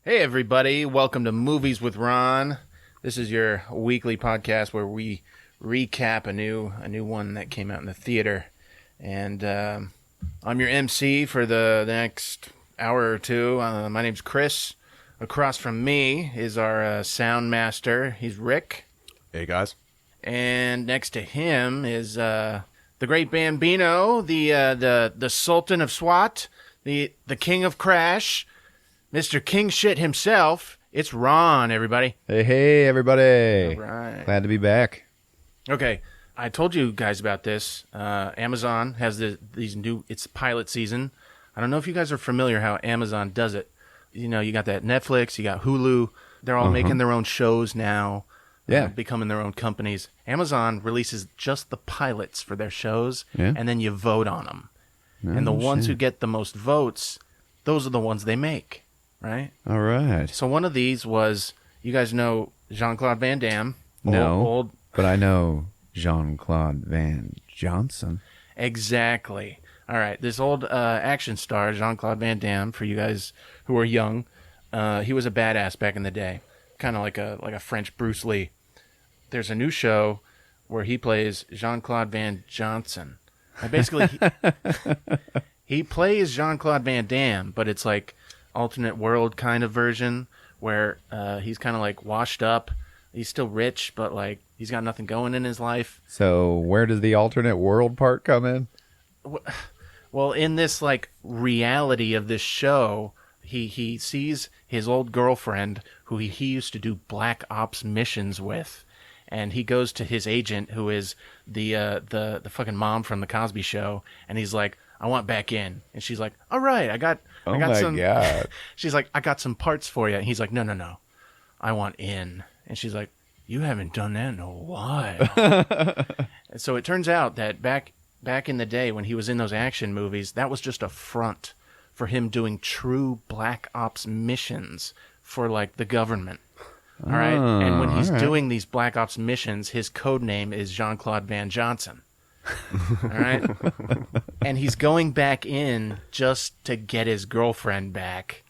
Hey everybody, welcome to Movies with Ron. This is your weekly podcast where we recap a new one that came out in the theater. And I'm your MC for the next hour or two. My name's Chris. Across from me is our sound master. He's Rick. Hey guys. And next to him is the great Bambino, the Sultan of SWAT, the King of Crash, Mr. King Shit himself. It's Ron, everybody. Hey, everybody. All right. Glad to be back. Okay, I told you guys about this. Amazon has these new, it's pilot season. I don't know if you guys are familiar how Amazon does it. You know, you got that Netflix, you got Hulu. They're all making their own shows now. Yeah. Becoming their own companies. Amazon releases just the pilots for their shows, Yeah. and then you vote on them. Oh, and the ones who shit. get the most votes, those are the ones they make, right? All right. So one of these was, you guys know Jean-Claude Van Damme. No, Old, but I know Jean-Claude Van Johnson. exactly. All right, this old action star, Jean-Claude Van Damme, for you guys who are young, he was a badass back in the day, kind of like a French Bruce Lee. There's a new show where he plays Jean-Claude Van Johnson. Basically, he plays Jean-Claude Van Damme, but it's like alternate world kind of version where he's kind of like washed up. He's still rich, but like he's got nothing going in his life. So where does the alternate world part come in? Well, in this like reality of this show, he sees his old girlfriend who he used to do black ops missions with, and he goes to his agent who is the fucking mom from the Cosby Show, and he's like, I want back in. And she's like, all right, I got some. God. She's like, I got some parts for you. And he's like, no, I want in. And she's like, you haven't done that in a while. And so it turns out that back in the day when he was in those action movies, that was just a front for him doing true black ops missions for like the government. All right. And when he's doing these black ops missions, his code name is Jean-Claude Van Johnson. All right. And he's going back in just to get his girlfriend back.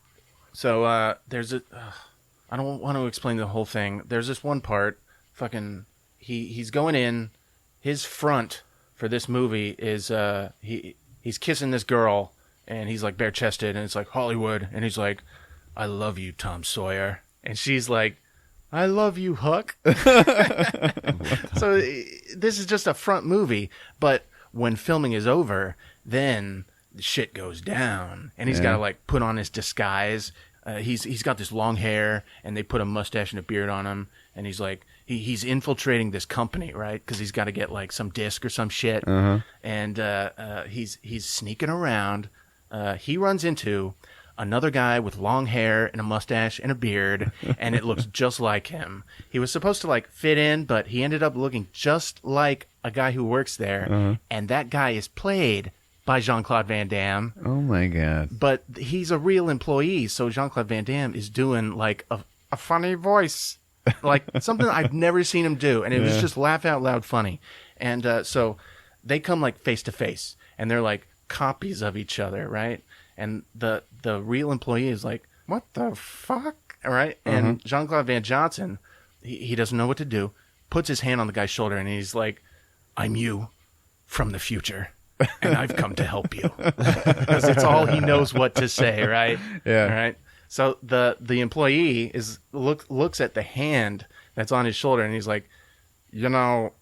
So there's I don't want to explain the whole thing. There's this one part, he's going in. His front for this movie is he's kissing this girl, and he's like bare chested, and it's like Hollywood, and he's like, I love you, Tom Sawyer, and she's like, I love you, Huck. So this is just a front movie, but when filming is over, then shit goes down, and he's got to like put on his disguise. He's got this long hair, and they put a mustache and a beard on him, and he's like he's infiltrating this company, right? Because he's got to get like some disc or some shit, and he's sneaking around. He runs into another guy with long hair and a mustache and a beard, and it looks just like him. He was supposed to like fit in, but he ended up looking just like a guy who works there, and that guy is played by Jean-Claude Van Damme. Oh my God. But he's a real employee, so Jean-Claude Van Damme is doing like a funny voice, like something I've never seen him do, and it was just laugh out loud funny. And so they come like face to face, and they're like copies of each other, right? And the real employee is like, what the fuck? All right? And Jean-Claude Van Johnson, he doesn't know what to do, puts his hand on the guy's shoulder, and he's like, I'm you from the future, and I've come to help you. Because it's all he knows what to say, right? Yeah. All right? So the employee looks at the hand that's on his shoulder, and he's like, you know,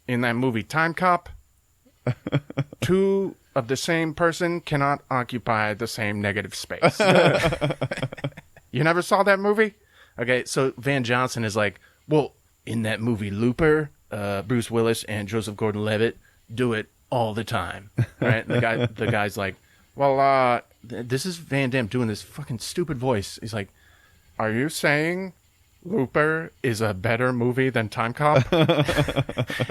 in that movie Time Cop, two of the same person cannot occupy the same negative space. You never saw that movie? Okay, so Van Johnson is like, well, in that movie Looper, Bruce Willis and Joseph Gordon-Levitt do it all the time, right? The guy's like, well, this is Van Damme doing this fucking stupid voice. He's like, are you saying Looper is a better movie than Time Cop?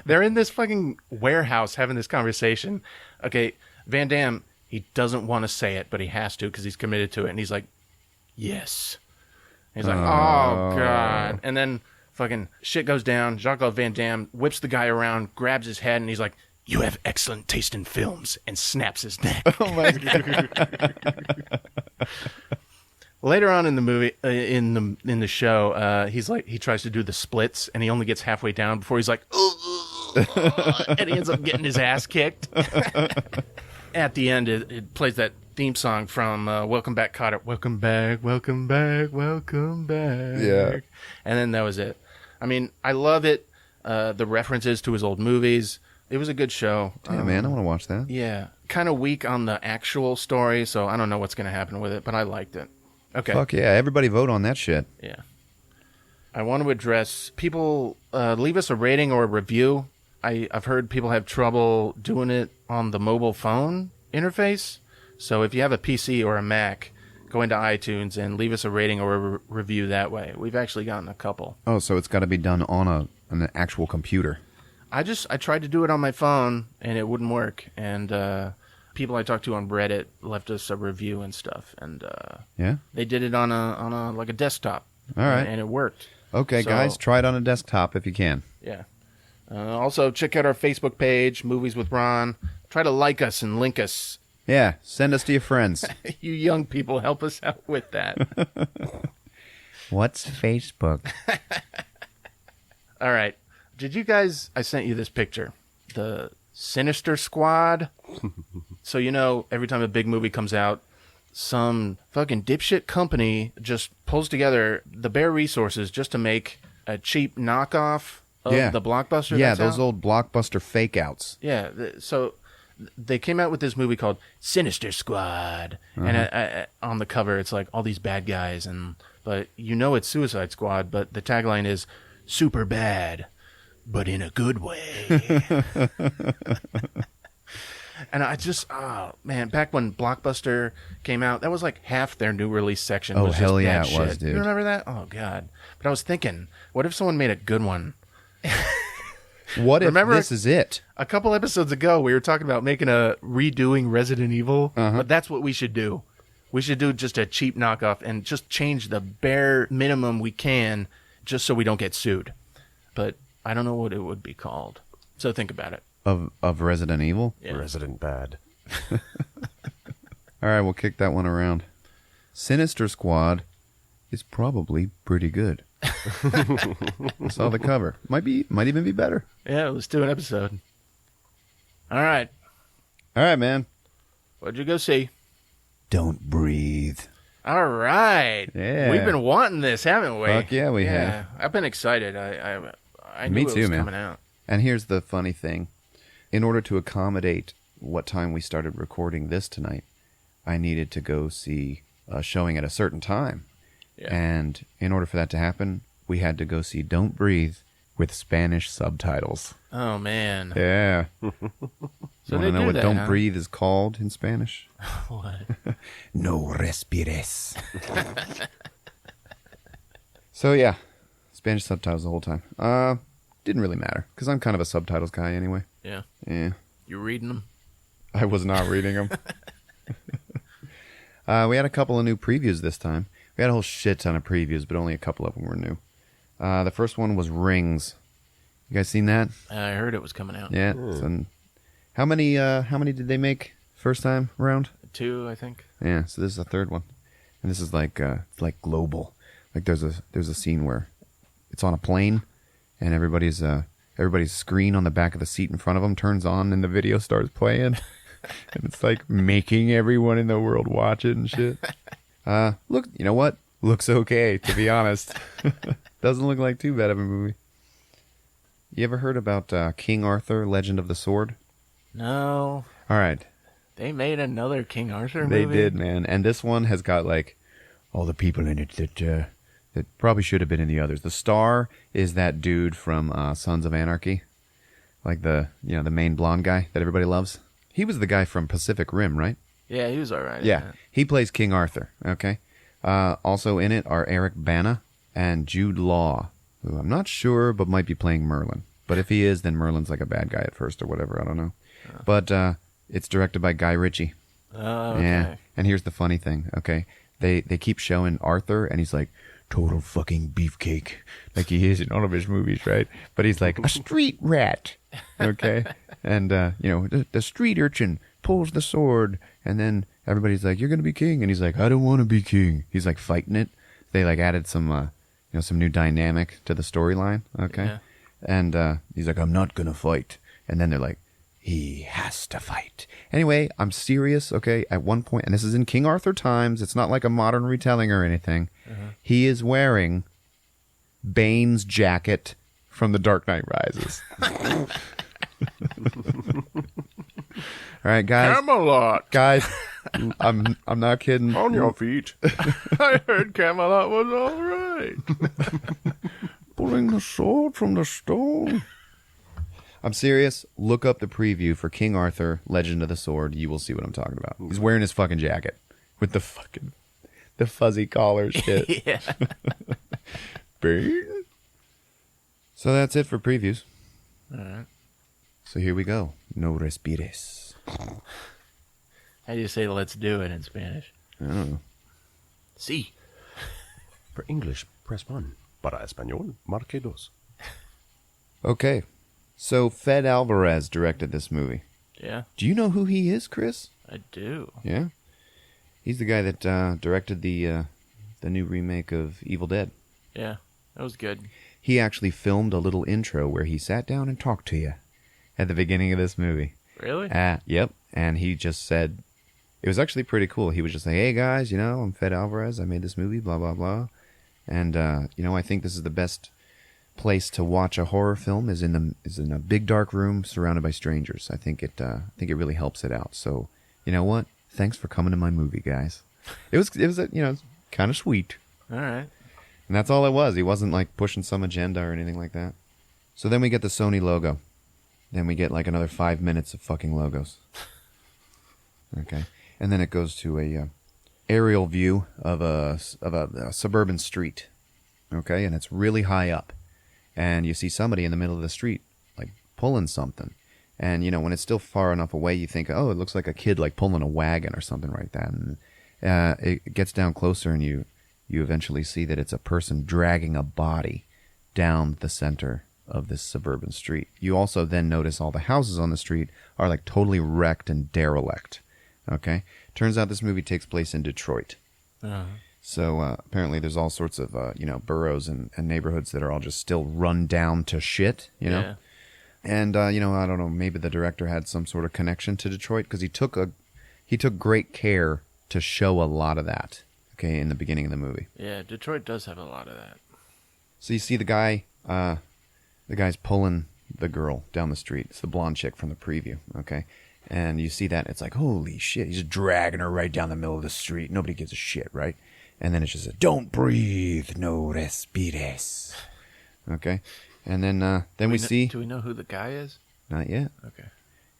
They're in this fucking warehouse having this conversation. Okay, Van Damme, he doesn't want to say it, but he has to because he's committed to it. And he's like, yes. He's like, oh, God. And then fucking shit goes down. Jean-Claude Van Damme whips the guy around, grabs his head, and he's like, you have excellent taste in films, and snaps his neck. Oh, my God. Later on in the movie, in the show, he's like, he tries to do the splits, and he only gets halfway down before he's like, and he ends up getting his ass kicked. At the end, it plays that theme song from Welcome Back, Kotter. Welcome back, welcome back, welcome back. Yeah. And then that was it. I mean, I love it. The references to his old movies. It was a good show. Yeah, man, I want to watch that. Yeah. Kind of weak on the actual story, so I don't know what's going to happen with it, but I liked it. Okay. Fuck yeah, everybody vote on that shit. Yeah. I want to address people, leave us a rating or a review. I've heard people have trouble doing it on the mobile phone interface. So if you have a PC or a Mac, go into iTunes and leave us a rating or a review that way. We've actually gotten a couple. Oh, so it's got to be done on an actual computer. I tried to do it on my phone and it wouldn't work. And people I talked to on Reddit left us a review and stuff. And yeah, they did it on a like a desktop. All right, and it worked. Okay, so, guys, try it on a desktop if you can. Yeah. Also, check out our Facebook page, Movies with Ron. Try to like us and link us. Yeah, send us to your friends. You young people, help us out with that. What's Facebook? All right. Did you guys... I sent you this picture. The Sinister Squad. So, every time a big movie comes out, some fucking dipshit company just pulls together the bare resources just to make a cheap knockoff of the Blockbuster. Yeah, those old Blockbuster fake-outs. Yeah, so they came out with this movie called Sinister Squad. Uh-huh. And on the cover, it's like all these bad guys. But it's Suicide Squad, but the tagline is super bad, but in a good way. And I just, back when Blockbuster came out, that was like half their new release section. Oh, was hell just yeah, bad it shit. was, dude. You remember that? Oh, God. But I was thinking, what if someone made a good one? What if this is it? A couple episodes ago, we were talking about redoing Resident Evil, but that's what we should do. We should do just a cheap knockoff and just change the bare minimum we can just so we don't get sued. But I don't know what it would be called. So think about it. Of Resident Evil? Yeah. Resident Bad. All right, we'll kick that one around. Sinister Squad is probably pretty good. I saw the cover. Might even be better. Yeah, let's do an episode. All right. All right, man. What'd you go see? Don't Breathe. All right. Yeah. We've been wanting this, haven't we? Fuck yeah, we have. I've been excited. I knew Me it too, was man. coming out. And here's the funny thing. In order to accommodate what time we started recording this tonight, I needed to go see a showing at a certain time. Yeah. And in order for that to happen, we had to go see Don't Breathe with Spanish subtitles. Oh, man. Yeah. So want to know what Don't Breathe is called in Spanish? What? No respires. So, yeah. Spanish subtitles the whole time. Didn't really matter, because I'm kind of a subtitles guy anyway. Yeah. Yeah. You reading them? I was not reading them. We had a couple of new previews this time. We had a whole shit ton of previews, but only a couple of them were new. The first one was Rings. You guys seen that? I heard it was coming out. Yeah. So, how many did they make first time around? 2, I think. Yeah. So this is the third one, and this is like global. Like there's a scene where it's on a plane, and everybody's screen on the back of the seat in front of them turns on, and the video starts playing, and it's like making everyone in the world watch it and shit. Look, you know what? Looks okay, to be honest. Doesn't look like too bad of a movie. You ever heard about King Arthur, Legend of the Sword? No. All right. They made another King Arthur movie? They did, man. And this one has got like all the people in it that probably should have been in the others. The star is that dude from Sons of Anarchy. Like the main blonde guy that everybody loves. He was the guy from Pacific Rim, right? Yeah, he was all right. Yeah, he plays King Arthur, okay? Also in it are Eric Bana and Jude Law, who I'm not sure, but might be playing Merlin. But if he is, then Merlin's like a bad guy at first or whatever, I don't know. But it's directed by Guy Ritchie. Oh, okay. Yeah, and here's the funny thing, okay? They keep showing Arthur, and he's like, total fucking beefcake, like he is in all of his movies, right? But he's like, a street rat, okay? And, the street urchin pulls the sword, and then everybody's like, "You're gonna be king," and he's like, "I don't want to be king." He's like fighting it. They like added some some new dynamic to the storyline. Okay, Yeah. and he's like, "I'm not gonna fight," and then they're like, "He has to fight." Anyway, I'm serious. Okay, at one point, and this is in King Arthur times. It's not like a modern retelling or anything. He is wearing Bane's jacket from The Dark Knight Rises. All right, guys. Camelot. Guys, I'm not kidding. On your feet. I heard Camelot was all right. Pulling the sword from the stone. I'm serious. Look up the preview for King Arthur, Legend of the Sword. You will see what I'm talking about. He's wearing his fucking jacket with the fuzzy collar shit. Yeah. Bane. So that's it for previews. All right. So here we go. No respires. How do you say "let's do it" in Spanish? I don't know. Sí. For English, press 1. Para español, marque 2. Okay. So Fed Alvarez directed this movie. Yeah, Do you know who he is, Chris? I do. Yeah. He's the guy that directed the new remake of Evil Dead. Yeah, that was good. He actually filmed a little intro where he sat down and talked to you at the beginning of this movie. Really? Yep. And he just said, it was actually pretty cool. He was just like, "Hey guys, I'm Fed Alvarez. I made this movie, blah, blah, blah. And, I think this is the best place to watch a horror film is in a big dark room surrounded by strangers. I think it really helps it out. So, you know what? Thanks for coming to my movie, guys." It was kind of sweet. All right. And that's all it was. He wasn't like pushing some agenda or anything like that. So then we get the Sony logo. Then we get like another 5 minutes of fucking logos. Okay. And then it goes to a aerial view of a suburban street. Okay. And it's really high up. And you see somebody in the middle of the street, like pulling something. And, when it's still far enough away, you think, oh, it looks like a kid like pulling a wagon or something like that. And it gets down closer and you eventually see that it's a person dragging a body down the center of this suburban street. You also then notice all the houses on the street are like totally wrecked and derelict. Okay? Turns out this movie takes place in Detroit. Uh-huh. So apparently there's all sorts of, boroughs and neighborhoods that are all just still run down to shit, Yeah. And, I don't know, maybe the director had some sort of connection to Detroit because he took great care to show a lot of that, okay, in the beginning of the movie. Yeah, Detroit does have a lot of that. So you see the guy's pulling the girl down the street. It's the blonde chick from the preview, okay? And you see that, it's like, holy shit, he's just dragging her right down the middle of the street. Nobody gives a shit, right? And then it's just don't breathe, no respires. Okay? And then we see... Do we know who the guy is? Not yet. Okay.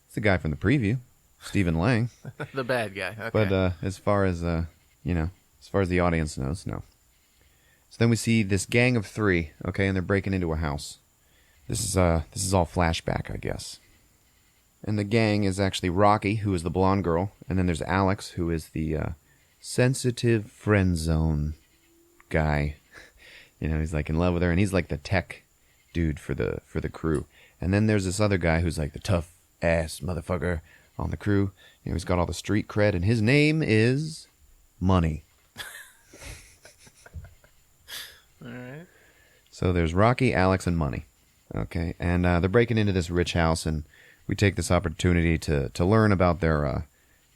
It's the guy from the preview, Stephen Lang. The bad guy. Okay. But as far as the audience knows, no. So then we see this gang of 3, okay, and they're breaking into a house. This is all flashback, I guess. And the gang is actually Rocky, who is the blonde girl, and then there's Alex, who is the sensitive friend zone guy. He's like in love with her, and he's like the tech dude for the crew. And then there's this other guy who's like the tough ass motherfucker on the crew. He's got all the street cred, and his name is Money. All right. So there's Rocky, Alex, and Money. Okay, and they're breaking into this rich house, and we take this opportunity to learn about their,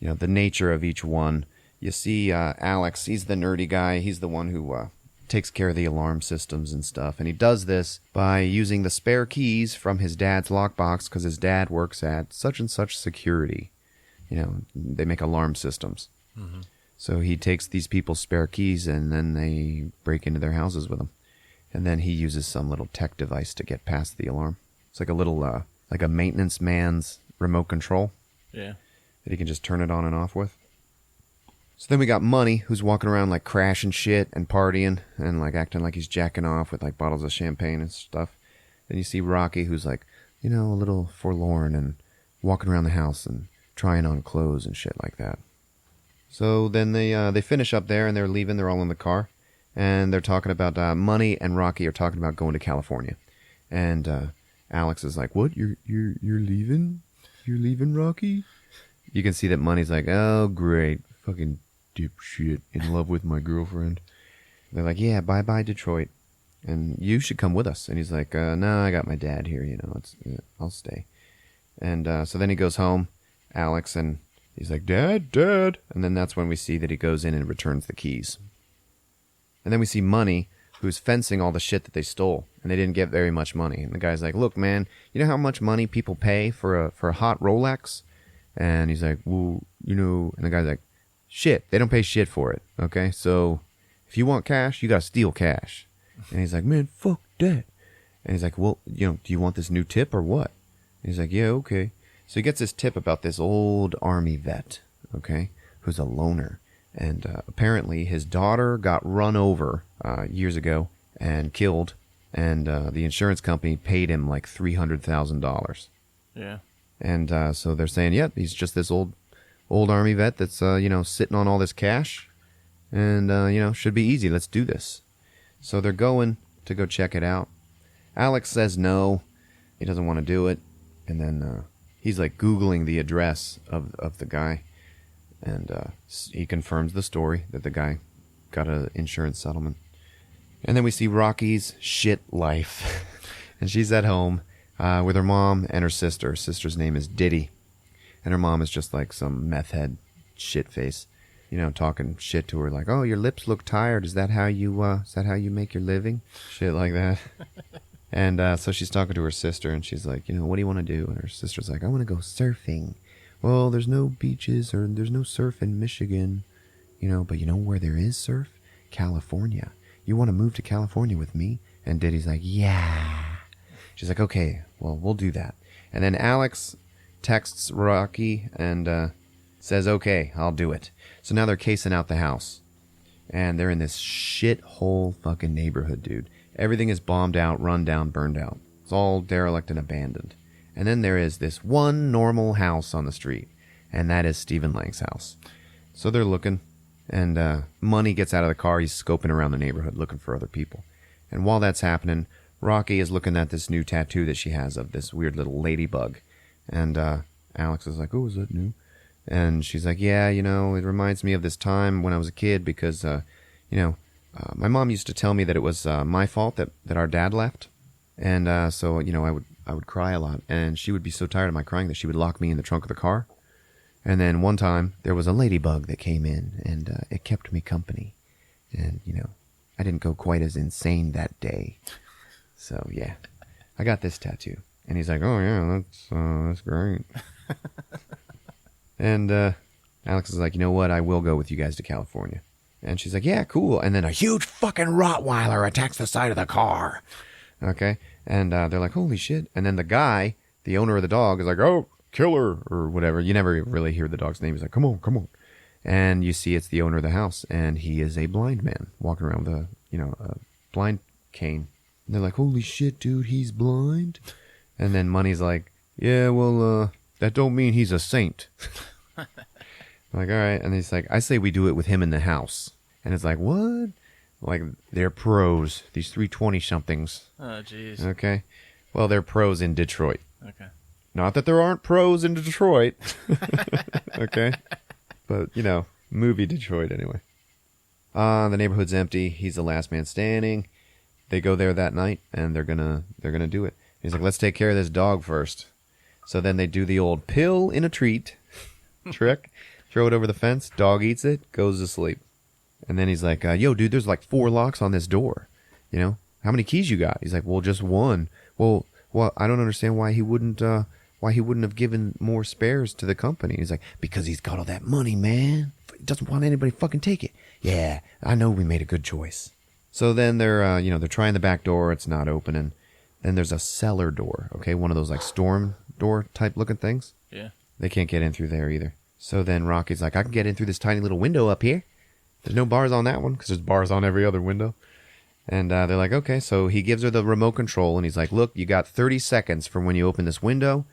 the nature of each one. You see Alex, he's the nerdy guy. He's the one who takes care of the alarm systems and stuff. And he does this by using the spare keys from his dad's lockbox because his dad works at such and such security. They make alarm systems. Mm-hmm. So he takes these people's spare keys and then they break into their houses with them. And then he uses some little tech device to get past the alarm. It's like a little, like a maintenance man's remote control. Yeah. That he can just turn it on and off with. So then we got Money, who's walking around like crashing shit and partying and like acting like he's jacking off with like bottles of champagne and stuff. Then you see Rocky, who's like, a little forlorn and walking around the house and trying on clothes and shit like that. So then they finish up there and they're leaving. They're all in the car and they're talking about Money and Rocky are talking about going to California. And Alex is like, "What? You're leaving? You're leaving, Rocky? you can see that Money's like, oh, great. Fucking dipshit in love with my girlfriend. They're like, yeah, bye-bye, Detroit. And you should come with us. And he's like, no, I got my dad here, I'll stay. And so then he goes home, Alex, and he's like, Dad. And then that's when we see that he goes in and returns the keys. And then we see Money, who's fencing all the shit that they stole. And they didn't get very much money. And the guy's like, look, man, you know how much money people pay for a hot Rolex? And he's like, well, and the guy's like, shit, they don't pay shit for it, okay? So if you want cash, you got to steal cash. And he's like, man, fuck that. And he's like, well, do you want this new tip or what? And he's like, yeah, okay. So he gets this tip about this old army vet, okay, who's a loner. And apparently his daughter got run over years ago and killed. And the insurance company paid him like $300,000. Yeah. And so they're saying, yeah, he's just this old army vet that's, sitting on all this cash. And, should be easy. Let's do this. So they're going to go check it out. Alex says no. He doesn't want to do it. And then he's like Googling the address of the guy. And he confirms the story that the guy got an insurance settlement. And then we see Rocky's shit life. And she's at home with her mom and her sister. Her sister's name is Diddy. And her mom is just like some meth head shit face. Talking shit to her like, oh, your lips look tired. Is that how you make your living? Shit like that. And so she's talking to her sister, and she's like, what do you want to do? And her sister's like, I want to go surfing. Well, there's no beaches or there's no surf in Michigan, but you know where there is surf? California. You want to move to California with me? And Diddy's like, yeah. She's like, okay, well, we'll do that. And then Alex texts Rocky and says, okay, I'll do it. So now they're casing out the house. And they're in this shithole fucking neighborhood, dude. Everything is bombed out, run down, burned out. It's all derelict and abandoned. And then there is this one normal house on the street. And that is Stephen Lang's house. So they're looking. And Money gets out of the car. He's scoping around the neighborhood looking for other people. And while that's happening, Rocky is looking at this new tattoo that she has of this weird little ladybug. And Alex is like, oh, is that new? And she's like, yeah, it reminds me of this time when I was a kid because, my mom used to tell me that it was my fault that our dad left. And so, I would cry a lot. And she would be so tired of my crying that she would lock me in the trunk of the car. And then one time there was a ladybug that came in and it kept me company. And, I didn't go quite as insane that day. So, yeah, I got this tattoo. And he's like, oh, yeah, that's great. And Alex is like, you know what? I will go with you guys to California. And she's like, yeah, cool. And then a huge fucking Rottweiler attacks the side of the car. Okay. And they're like, holy shit. And then the guy, the owner of the dog, is like, oh, killer or whatever. You never really hear the dog's name. He's like, come on. And you see it's the owner of the house. And he is a blind man walking around with a blind cane. And they're like, holy shit, dude, he's blind. And then Money's like, yeah, well, that don't mean he's a saint. I'm like, all right. And he's like, I say we do it with him in the house. And it's like, what? Like, they're pros, these 320-somethings. Oh, jeez. Okay. Well, they're pros in Detroit. Okay. Not that there aren't pros in Detroit. Okay. But, movie Detroit anyway. The neighborhood's empty. He's the last man standing. They go there that night, and they're gonna do it. He's like, let's take care of this dog first. So then they do the old pill in a treat trick. Throw it over the fence. Dog eats it. Goes to sleep. And then he's like, yo, dude, there's like 4 locks on this door. How many keys you got? He's like, well, just one. Well, I don't understand why he wouldn't have given more spares to the company. He's like, because he's got all that money, man. He doesn't want anybody to fucking take it. Yeah, I know we made a good choice. So then they're trying the back door. It's not opening. Then there's a cellar door. Okay. One of those like storm door type looking things. Yeah. They can't get in through there either. So then Rocky's like, I can get in through this tiny little window up here. There's no bars on that one because there's bars on every other window. And they're like, okay. So he gives her the remote control and he's like, look, you got 30 seconds from when you open this window.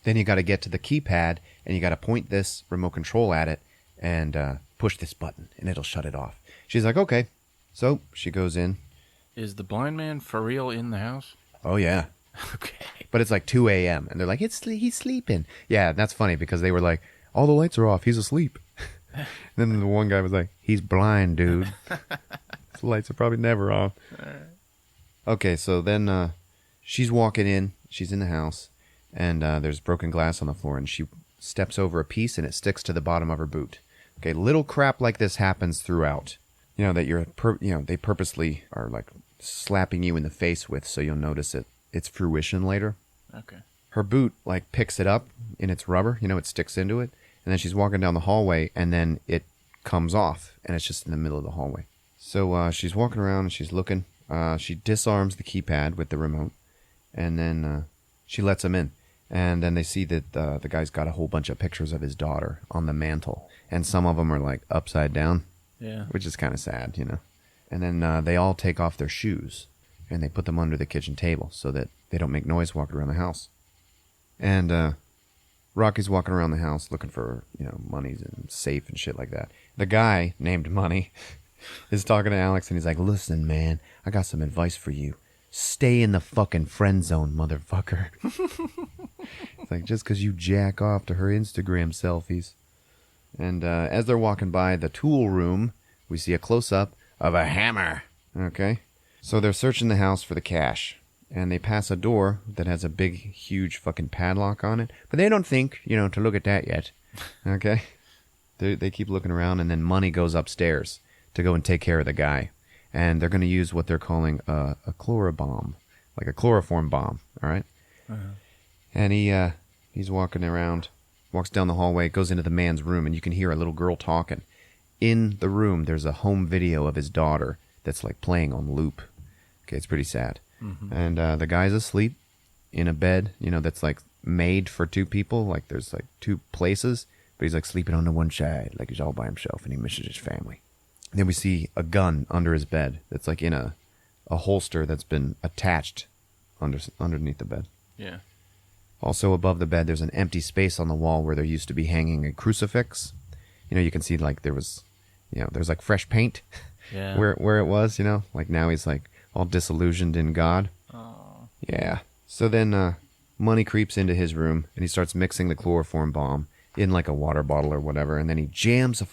Then you got to get to the keypad and you got to point this remote control at it and push this button and it'll shut it off. She's like, okay. So she goes in. Is the blind man for real in the house? Oh, yeah. Okay. But it's like 2 a.m. and they're like, he's sleeping. Yeah, that's funny because they were like, all the lights are off. He's asleep. And then the one guy was like, he's blind, dude. The lights are probably never off. Okay, so then she's walking in. She's in the house, and there's broken glass on the floor, and she steps over a piece, and it sticks to the bottom of her boot. Okay, little crap like this happens throughout. You know, that they purposely are like slapping you in the face with, so you'll notice its fruition later. Okay. Her boot like picks it up in its rubber, it sticks into it, and then she's walking down the hallway, and then it comes off, and it's just in the middle of the hallway. So she's walking around, and she's looking. She disarms the keypad with the remote, and then she lets him in. And then they see that the guy's got a whole bunch of pictures of his daughter on the mantle, and some of them are like upside down. Yeah. Which is kind of sad, And then they all take off their shoes, and they put them under the kitchen table so that they don't make noise walking around the house. And Rocky's walking around the house looking for, monies and safe and shit like that. The guy named Money is talking to Alex, and he's like, listen, man, I got some advice for you. Stay in the fucking friend zone, motherfucker. It's like, just because you jack off to her Instagram selfies. And as they're walking by the tool room, we see a close-up of a hammer. Okay? So they're searching the house for the cash. And they pass a door that has a big, huge fucking padlock on it. But they don't think, to look at that yet. Okay? They keep looking around, and then Money goes upstairs to go and take care of the guy. And they're going to use what they're calling a chlorobomb, like a chloroform bomb, all right? Uh-huh. And he's walking around, walks down the hallway, goes into the man's room, and you can hear a little girl talking. In the room, there's a home video of his daughter that's like playing on loop. Okay, it's pretty sad. Mm-hmm. And the guy's asleep in a bed, that's like made for two people. Like there's like two places, but he's like sleeping on the one side, like he's all by himself, and he misses his family. And then we see a gun under his bed that's like in a holster that's been attached underneath the bed. Yeah. Also above the bed, there's an empty space on the wall where there used to be hanging a crucifix. You can see like there's like fresh paint where it was, like now he's like all disillusioned in God. Oh. Yeah. So then Money creeps into his room, and he starts mixing the chloroform bomb in like a water bottle or whatever, and then he jams a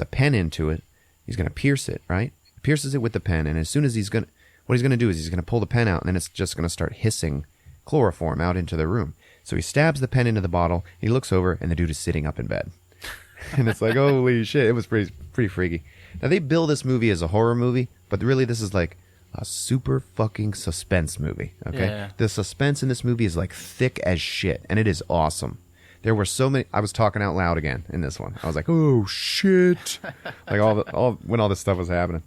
pen into it. He's going to pierce it, right? He pierces it with the pen, and as soon as what he's going to do is he's going to pull the pen out, and then it's just going to start hissing chloroform out into the room. So he stabs the pen into the bottle, he looks over, and the dude is sitting up in bed. And it's like, holy shit, it was pretty freaky. Now, they bill this movie as a horror movie, but really this is like a super fucking suspense movie, okay? Yeah. The suspense in this movie is like thick as shit, and it is awesome. There were so many. I was talking out loud again in this one. I was like, "Oh shit!" Like when all this stuff was happening.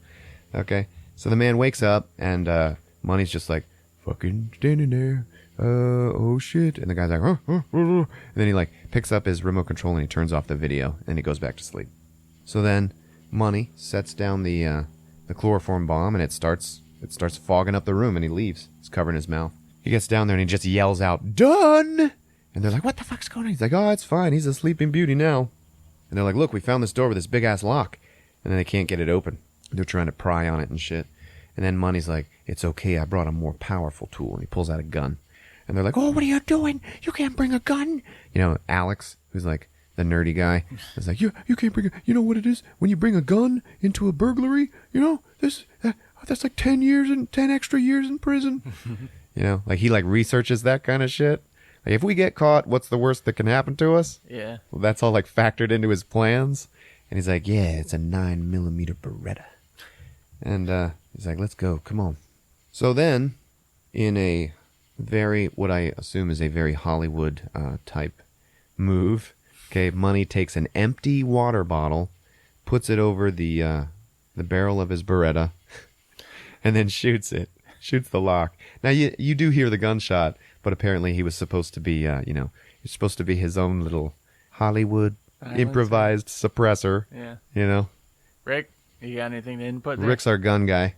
Okay, so the man wakes up, and Money's just like, "Fucking standing there." Oh shit! And the guy's like, and then he like picks up his remote control and he turns off the video and he goes back to sleep. So then Money sets down the chloroform bomb, and it starts fogging up the room, and he leaves. He's covering his mouth. He gets down there and he just yells out, "Done!" And they're like, "What the fuck's going on?" He's like, "Oh, it's fine. He's a sleeping beauty now." And they're like, "Look, we found this door with this big-ass lock." And then they can't get it open. They're trying to pry on it and shit. And then Money's like, "It's okay. I brought a more powerful tool." And he pulls out a gun. And they're like, "Oh, what are you doing? You can't bring a gun." Alex, who's like the nerdy guy, is like, you can't bring a... You know what it is? When you bring a gun into a burglary, that's like 10 extra years in prison. Like he like researches that kind of shit. Like, if we get caught, what's the worst that can happen to us? Yeah. Well, that's all like factored into his plans. And he's like, "Yeah, it's a 9mm Beretta." And he's like, "Let's go. Come on." So then, in a what I assume is a very Hollywood type move, okay, Money takes an empty water bottle, puts it over the barrel of his Beretta, and then shoots the lock. Now, you do hear the gunshot, but apparently he was supposed to be, he's supposed to be his own little Hollywood improvised suppressor. Yeah. Rick, you got anything to input there? Rick's our gun guy.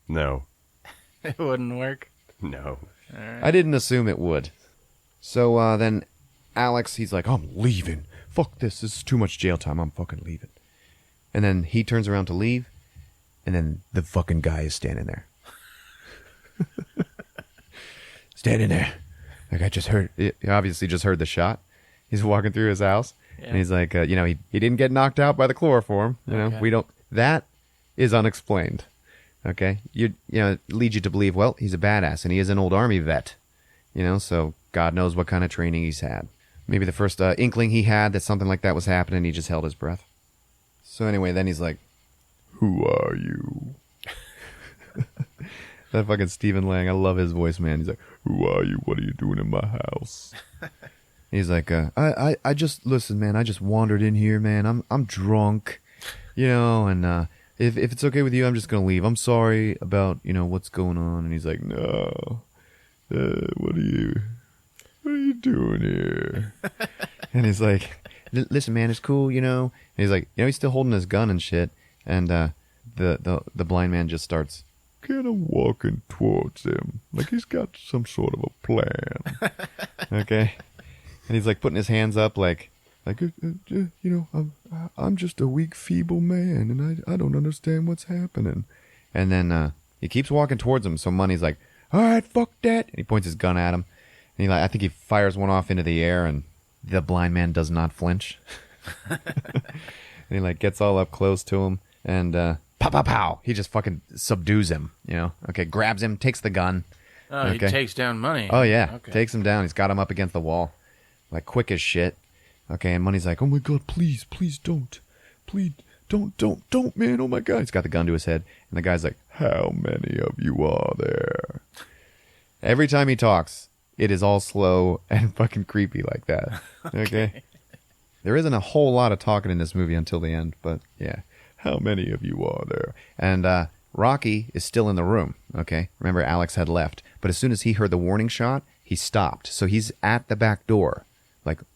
No. It wouldn't work? No. All right. I didn't assume it would. So then Alex, he's like, "I'm leaving. Fuck this. This is too much jail time. I'm fucking leaving." And then he turns around to leave, and then the fucking guy is standing there. Standing there. Like, I just heard, he obviously just heard the shot. He's walking through his house, Yeah. and he's like, he didn't get knocked out by the chloroform. Okay. We don't. That is unexplained. Okay, leads you to believe, well, he's a badass, and he is an old army vet. So God knows what kind of training he's had. Maybe the first inkling he had that something like that was happening, he just held his breath. So anyway, then he's like, "Who are you?" That fucking Stephen Lang, I love his voice, man. He's like, "Who are you? What are you doing in my house?" He's like, I just, listen, man, I just wandered in here, man. I'm drunk, and if it's okay with you, I'm just going to leave. I'm sorry about, what's going on. And he's like, "No, what are you doing here?" And he's like, "Listen, man, it's cool, And he's like, he's still holding his gun and shit. And the blind man just starts kind of walking towards him, like he's got some sort of a plan. Okay. And he's like putting his hands up like I'm just a weak, feeble man, and I don't understand what's happening. And then he keeps walking towards him. So Money's like, "All right, fuck that." And he points his gun at him. And I think he fires one off into the air, and the blind man does not flinch. And he gets all up close to him, and pow, pow, pow. He just fucking subdues him, Okay, grabs him, takes the gun. Oh, okay. He takes down Money. Oh, yeah. Okay. Takes him down. He's got him up against the wall. Quick as shit. Okay, and Money's like, "Oh my God, please don't. Please, don't, man. Oh my God." He's got the gun to his head. And the guy's like, "How many of you are there?" Every time he talks, it is all slow and fucking creepy like that. Okay? There isn't a whole lot of talking in this movie until the end, but yeah. "How many of you are there?" And Rocky is still in the room, okay? Remember, Alex had left. But as soon as he heard the warning shot, he stopped. So he's at the back door,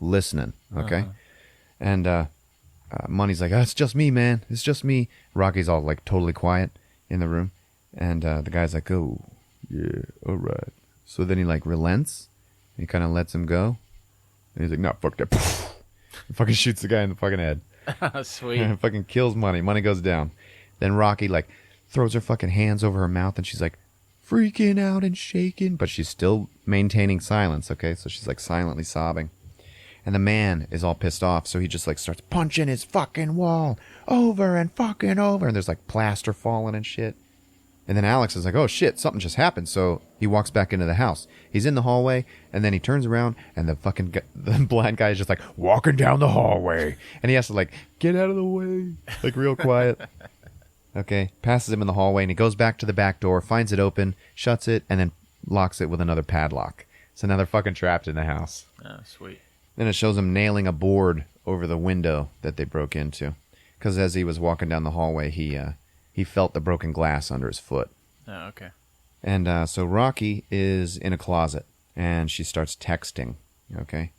listening, okay? Uh-huh. And Money's like, "It's just me, man. It's just me." Rocky's all, totally quiet in the room. And the guy's like, "Oh, yeah, all right." So then he, relents. And he kind of lets him go. And he's like, "No, fuck that." He fucking shoots the guy in the fucking head. Sweet. And fucking kills Money. Money goes down. Then Rocky, throws her fucking hands over her mouth, and she's freaking out and shaking, but she's still maintaining silence, okay? So she's silently sobbing. And the man is all pissed off, so he just starts punching his fucking wall over and fucking over, and there's plaster falling and shit. And then Alex is like, "Oh shit, something just happened." So he walks back into the house. He's in the hallway, and then he turns around, and the blind guy is just walking down the hallway, and he has to get out of the way, real quiet. Okay, passes him in the hallway, and he goes back to the back door, finds it open, shuts it, and then locks it with another padlock. So now they're fucking trapped in the house. Oh, sweet. Then it shows him nailing a board over the window that they broke into. Because as he was walking down the hallway, he felt the broken glass under his foot. Oh, okay. And so Rocky is in a closet, and she starts texting, okay?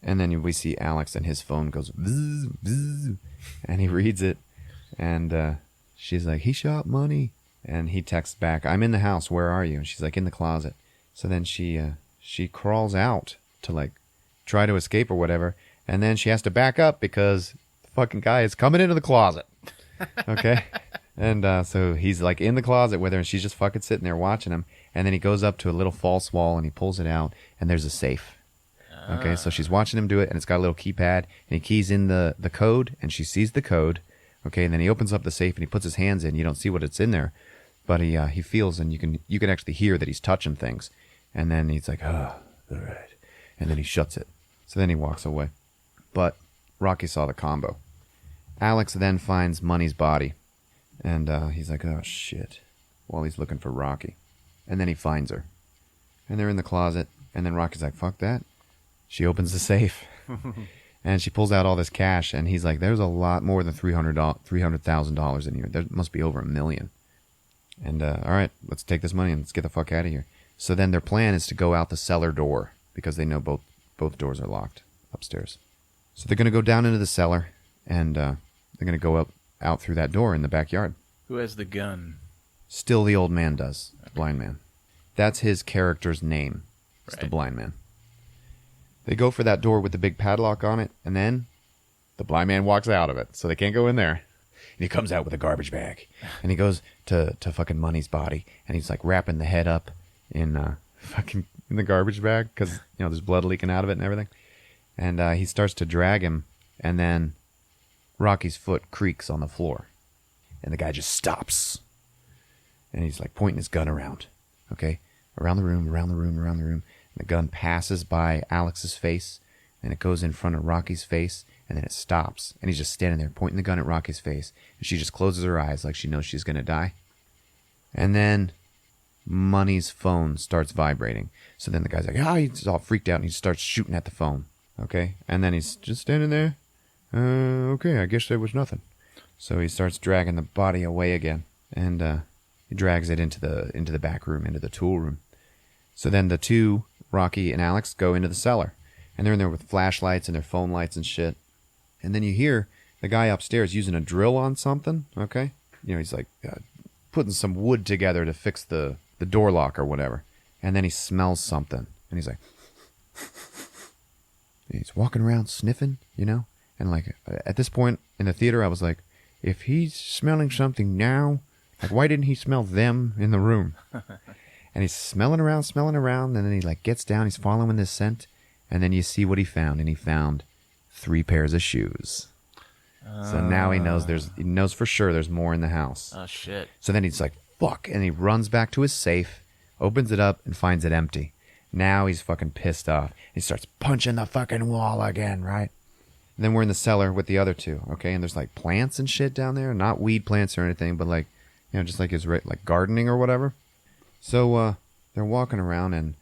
And then we see Alex, and his phone goes, bzz, bzz, and he reads it, and she's like, "He shot Money." And he texts back, "I'm in the house, where are you?" And she's like, "In the closet." So then she crawls out to try to escape or whatever, and then she has to back up because the fucking guy is coming into the closet. Okay? And so he's in the closet with her, and she's just fucking sitting there watching him. And then he goes up to a little false wall, and he pulls it out, and there's a safe. Okay, so she's watching him do it, and it's got a little keypad, and he keys in the code, and she sees the code. Okay, and then he opens up the safe, and he puts his hands in. You don't see what it's in there, but he feels, and you can actually hear that he's touching things. And then he's like, "Oh, all right." And then he shuts it. So then he walks away. But Rocky saw the combo. Alex then finds Money's body. And he's like, "Oh, shit," while he's looking for Rocky. And then he finds her. And they're in the closet. And then Rocky's like, "Fuck that." She opens the safe. And she pulls out all this cash. And he's like, "There's a lot more than $300,000 in here. There must be over $1 million. And all right, let's take this money and let's get the fuck out of here." So then their plan is to go out the cellar door, because they know both doors are locked upstairs. So they're going to go down into the cellar, and they're going to go out through that door in the backyard. Who has the gun? Still the old man does, the blind man. That's his character's name. It's the Right. blind man. They go for that door with the big padlock on it, and then the blind man walks out of it, so they can't go in there. And he comes out with a garbage bag, and he goes to fucking Money's body, and he's wrapping the head up in the garbage bag, because there's blood leaking out of it and everything. And he starts to drag him, and then Rocky's foot creaks on the floor. And the guy just stops. And he's like pointing his gun around. Okay? Around the room, around the room, around the room. And the gun passes by Alex's face, and it goes in front of Rocky's face, and then it stops. And he's just standing there pointing the gun at Rocky's face. And she just closes her eyes like she knows she's going to die. And then Money's phone starts vibrating. So then the guy's like, he's all freaked out, and he starts shooting at the phone. Okay? And then he's just standing there. Okay, I guess there was nothing. So he starts dragging the body away again. And he drags it into the back room, into the tool room. So then the two, Rocky and Alex, go into the cellar. And they're in there with flashlights and their phone lights and shit. And then you hear the guy upstairs using a drill on something, okay? You know, he's like putting some wood together to fix the door lock or whatever. And then he smells something. And he's like... he's walking around sniffing, you know? And like, at this point in the theater, I was like, if he's smelling something now, like, why didn't he smell them in the room? And he's smelling around, and then he like gets down, he's following this scent, and then you see what he found, and he found 3 pairs of shoes. So now he knows for sure there's more in the house. Oh, shit. So then he's like, fuck, and he runs back to his safe, opens it up, and finds it empty. Now he's fucking pissed off. He starts punching the fucking wall again, right? And then we're in the cellar with the other two, okay? And there's like plants and shit down there. Not weed plants or anything, but like, you know, just like his like gardening or whatever. So they're walking around, and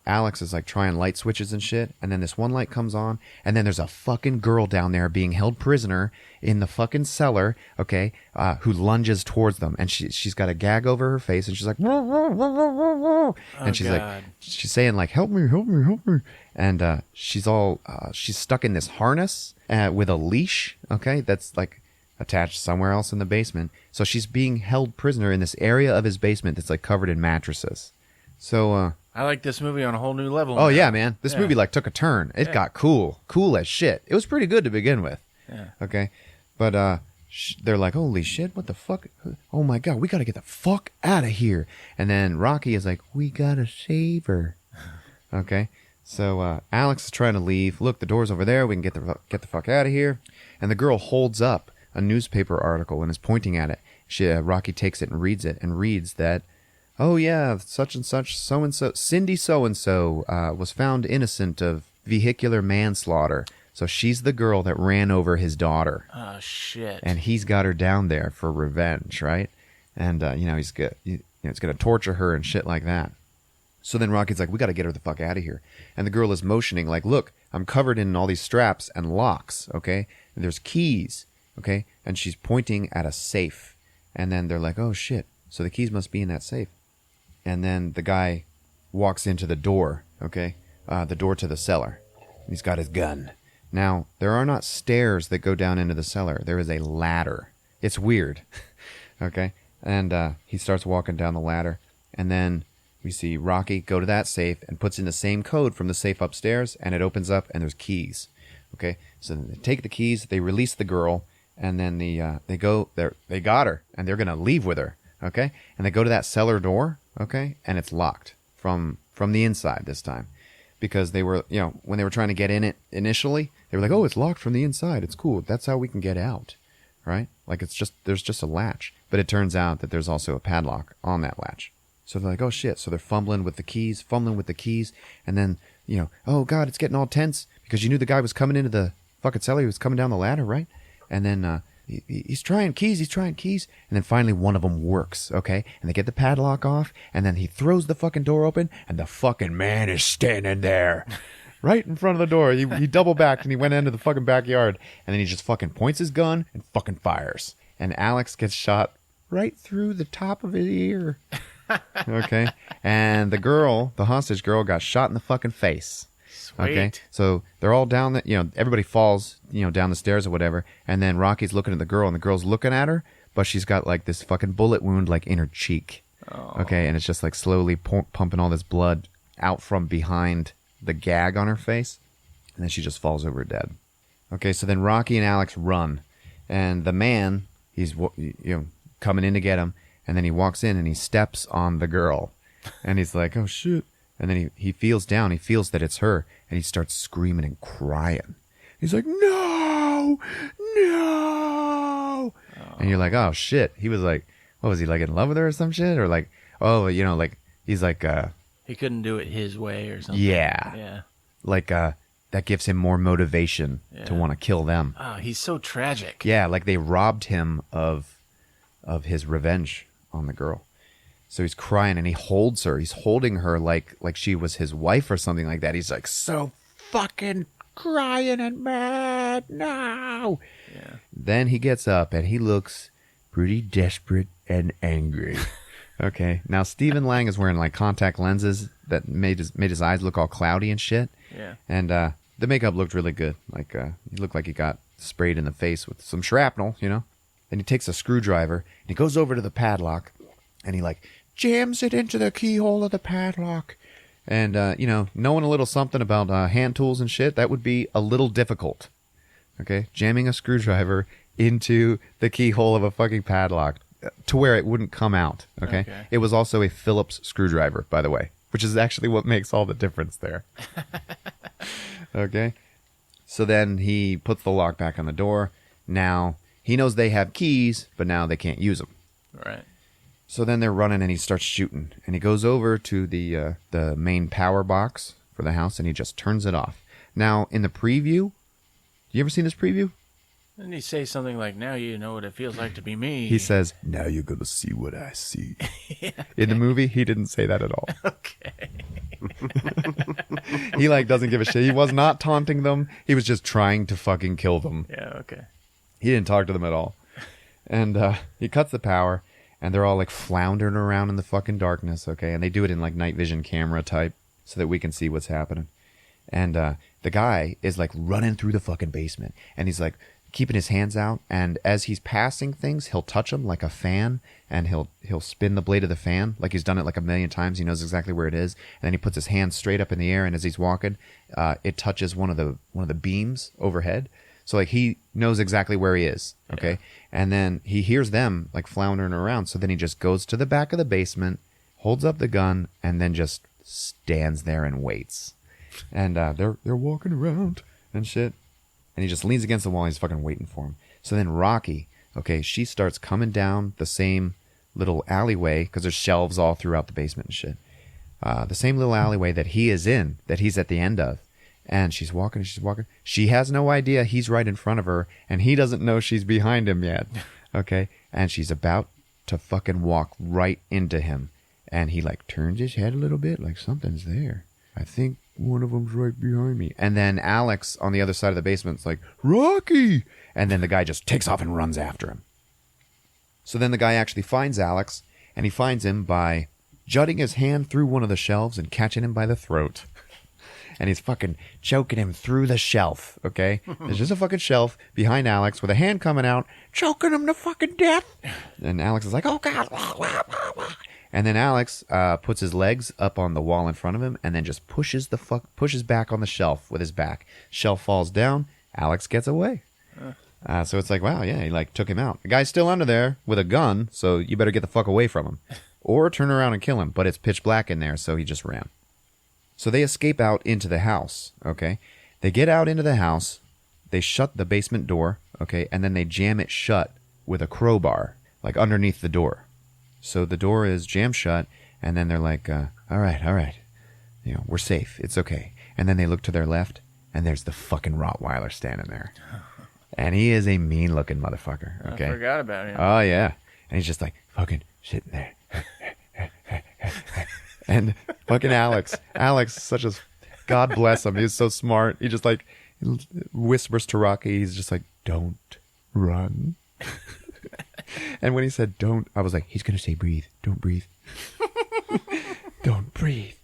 Alex is like trying light switches and shit. And then this one light comes on, and then there's a fucking girl down there being held prisoner in the fucking cellar, okay? Who lunges towards them, and she's got a gag over her face, and she's like, whoa, whoa, whoa, whoa, whoa, whoa. And she's God. like, she's saying like, help me, help me, help me. And she's stuck in this harness with a leash, okay? That's like attached somewhere else in the basement. So she's being held prisoner in this area of his basement that's like covered in mattresses. So I like this movie on a whole new level. oh yeah, man, this movie like took a turn. It got cool as shit. It was pretty good to begin with. Yeah. Okay, but they're like, holy shit, what the fuck? Oh my god, we gotta get the fuck out of here. And then Rocky is like, we gotta save her. Okay. So Alex is trying to leave. Look, the door's over there. We can get the fuck out of here. And the girl holds up a newspaper article and is pointing at it. Rocky takes it and reads that, oh yeah, such and such, so-and-so, Cindy so-and-so was found innocent of vehicular manslaughter. So she's the girl that ran over his daughter. Oh, shit. And he's got her down there for revenge, right? And, he's going to torture her and shit like that. So then Rocky's like, we got to get her the fuck out of here. And the girl is motioning like, look, I'm covered in all these straps and locks, okay? And there's keys, okay? And she's pointing at a safe. And then they're like, oh, shit. So the keys must be in that safe. And then the guy walks into the door, okay? The door to the cellar. And he's got his gun. Now, there are not stairs that go down into the cellar. There is a ladder. It's weird, okay? And he starts walking down the ladder. And then we see Rocky go to that safe and puts in the same code from the safe upstairs, and it opens up, and there's keys. Okay, so they take the keys, they release the girl, and then they got her, and they're gonna leave with her. Okay, and they go to that cellar door. Okay, and it's locked from the inside this time, because they were, when they were trying to get in it initially, they were like, oh, it's locked from the inside. It's cool. That's how we can get out, right? Like there's just a latch, but it turns out that there's also a padlock on that latch. So they're like, oh shit. So they're fumbling with the keys. And then, oh God, it's getting all tense because you knew the guy was coming into the fucking cellar. He was coming down the ladder, right? And then he's trying keys. And then finally one of them works, okay? And they get the padlock off. And then he throws the fucking door open. And the fucking man is standing there right in front of the door. He double backed and he went into the fucking backyard. And then he just fucking points his gun and fucking fires. And Alex gets shot right through the top of his ear. Okay, and the hostage girl, got shot in the fucking face. Sweet. Okay, so they're all down everybody falls, down the stairs or whatever, and then Rocky's looking at the girl, and the girl's looking at her, but she's got like this fucking bullet wound like in her cheek. Oh. Okay, and it's just like slowly pumping all this blood out from behind the gag on her face, and then she just falls over dead. Okay, so then Rocky and Alex run, and the man, he's coming in to get him. And then he walks in and he steps on the girl. And he's like, oh, shit. And then he feels down. He feels that it's her. And he starts screaming and crying. He's like, no, no. Oh. And you're like, oh, shit. He was like, what was he, like in love with her or some shit? Or like, oh, you know, like, he's like... he couldn't do it his way or something. Yeah. Yeah. Like, that gives him more motivation to want to kill them. Oh, he's so tragic. Yeah, like they robbed him of his revenge on the girl. So he's crying and he holds her. He's holding her like she was his wife or something like that. He's like so fucking crying and mad. No. Yeah. Then he gets up and he looks pretty desperate and angry. Okay. Now Stephen Lang is wearing like contact lenses that made his eyes look all cloudy and shit. Yeah. And the makeup looked really good. Like he looked like he got sprayed in the face with some shrapnel, you know. Then he takes a screwdriver and he goes over to the padlock and he like jams it into the keyhole of the padlock. And, you know, knowing a little something about hand tools and shit, that would be a little difficult. Okay? Jamming a screwdriver into the keyhole of a fucking padlock to where it wouldn't come out. Okay? It was also a Phillips screwdriver, by the way, which is actually what makes all the difference there. Okay? So then he puts the lock back on the door. Now, he knows they have keys, but now they can't use them. Right. So then they're running and he starts shooting. And he goes over to the main power box for the house and he just turns it off. Now, in the preview, you ever seen this preview? Didn't he say something like, now you know what it feels like to be me? He says, now you're going to see what I see. Yeah, okay. In the movie, he didn't say that at all. Okay. He like doesn't give a shit. He was not taunting them. He was just trying to fucking kill them. Yeah, okay. He didn't talk to them at all. And he cuts the power. And they're all like floundering around in the fucking darkness, okay? And they do it in like night vision camera type so that we can see what's happening. And the guy is like running through the fucking basement. And he's like keeping his hands out. And as he's passing things, he'll touch them like a fan. And he'll spin the blade of the fan like he's done it like a million times. He knows exactly where it is. And then he puts his hand straight up in the air. And as he's walking, it touches one of the beams overhead. So, like, he knows exactly where he is, okay? Yeah. And then he hears them, like, floundering around. So then he just goes to the back of the basement, holds up the gun, and then just stands there and waits. And they're walking around and shit. And he just leans against the wall and he's fucking waiting for him. So then Rocky, okay, she starts coming down the same little alleyway, because there's shelves all throughout the basement and shit. The same little alleyway that he is in, that he's at the end of. And she's walking. She has no idea he's right in front of her, and he doesn't know she's behind him yet. Okay? And she's about to fucking walk right into him. And he, like, turns his head a little bit, like something's there. I think one of them's right behind me. And then Alex on the other side of the basement's like, Rocky! And then the guy just takes off and runs after him. So then the guy actually finds Alex, and he finds him by jutting his hand through one of the shelves and catching him by the throat. And he's fucking choking him through the shelf, okay? There's just a fucking shelf behind Alex with a hand coming out, choking him to fucking death. And Alex is like, oh, God. And then Alex puts his legs up on the wall in front of him and then just pushes back on the shelf with his back. Shelf falls down. Alex gets away. So it's like, wow, yeah, he like took him out. The guy's still under there with a gun, so you better get the fuck away from him. Or turn around and kill him. But it's pitch black in there, so he just ran. So they escape out into the house, okay? They get out into the house, they shut the basement door, okay? And then they jam it shut with a crowbar, like underneath the door. So the door is jammed shut, and then they're like, all right. You know, we're safe. It's okay. And then they look to their left, and there's the fucking Rottweiler standing there. And he is a mean-looking motherfucker, okay? I forgot about him. Oh, yeah. And he's just like, fucking sitting there. And fucking Alex, such a, God bless him. He's so smart. He just like whispers to Rocky. He's just like, don't run. And when he said don't, I was like, he's going to say breathe. Don't breathe. Don't breathe.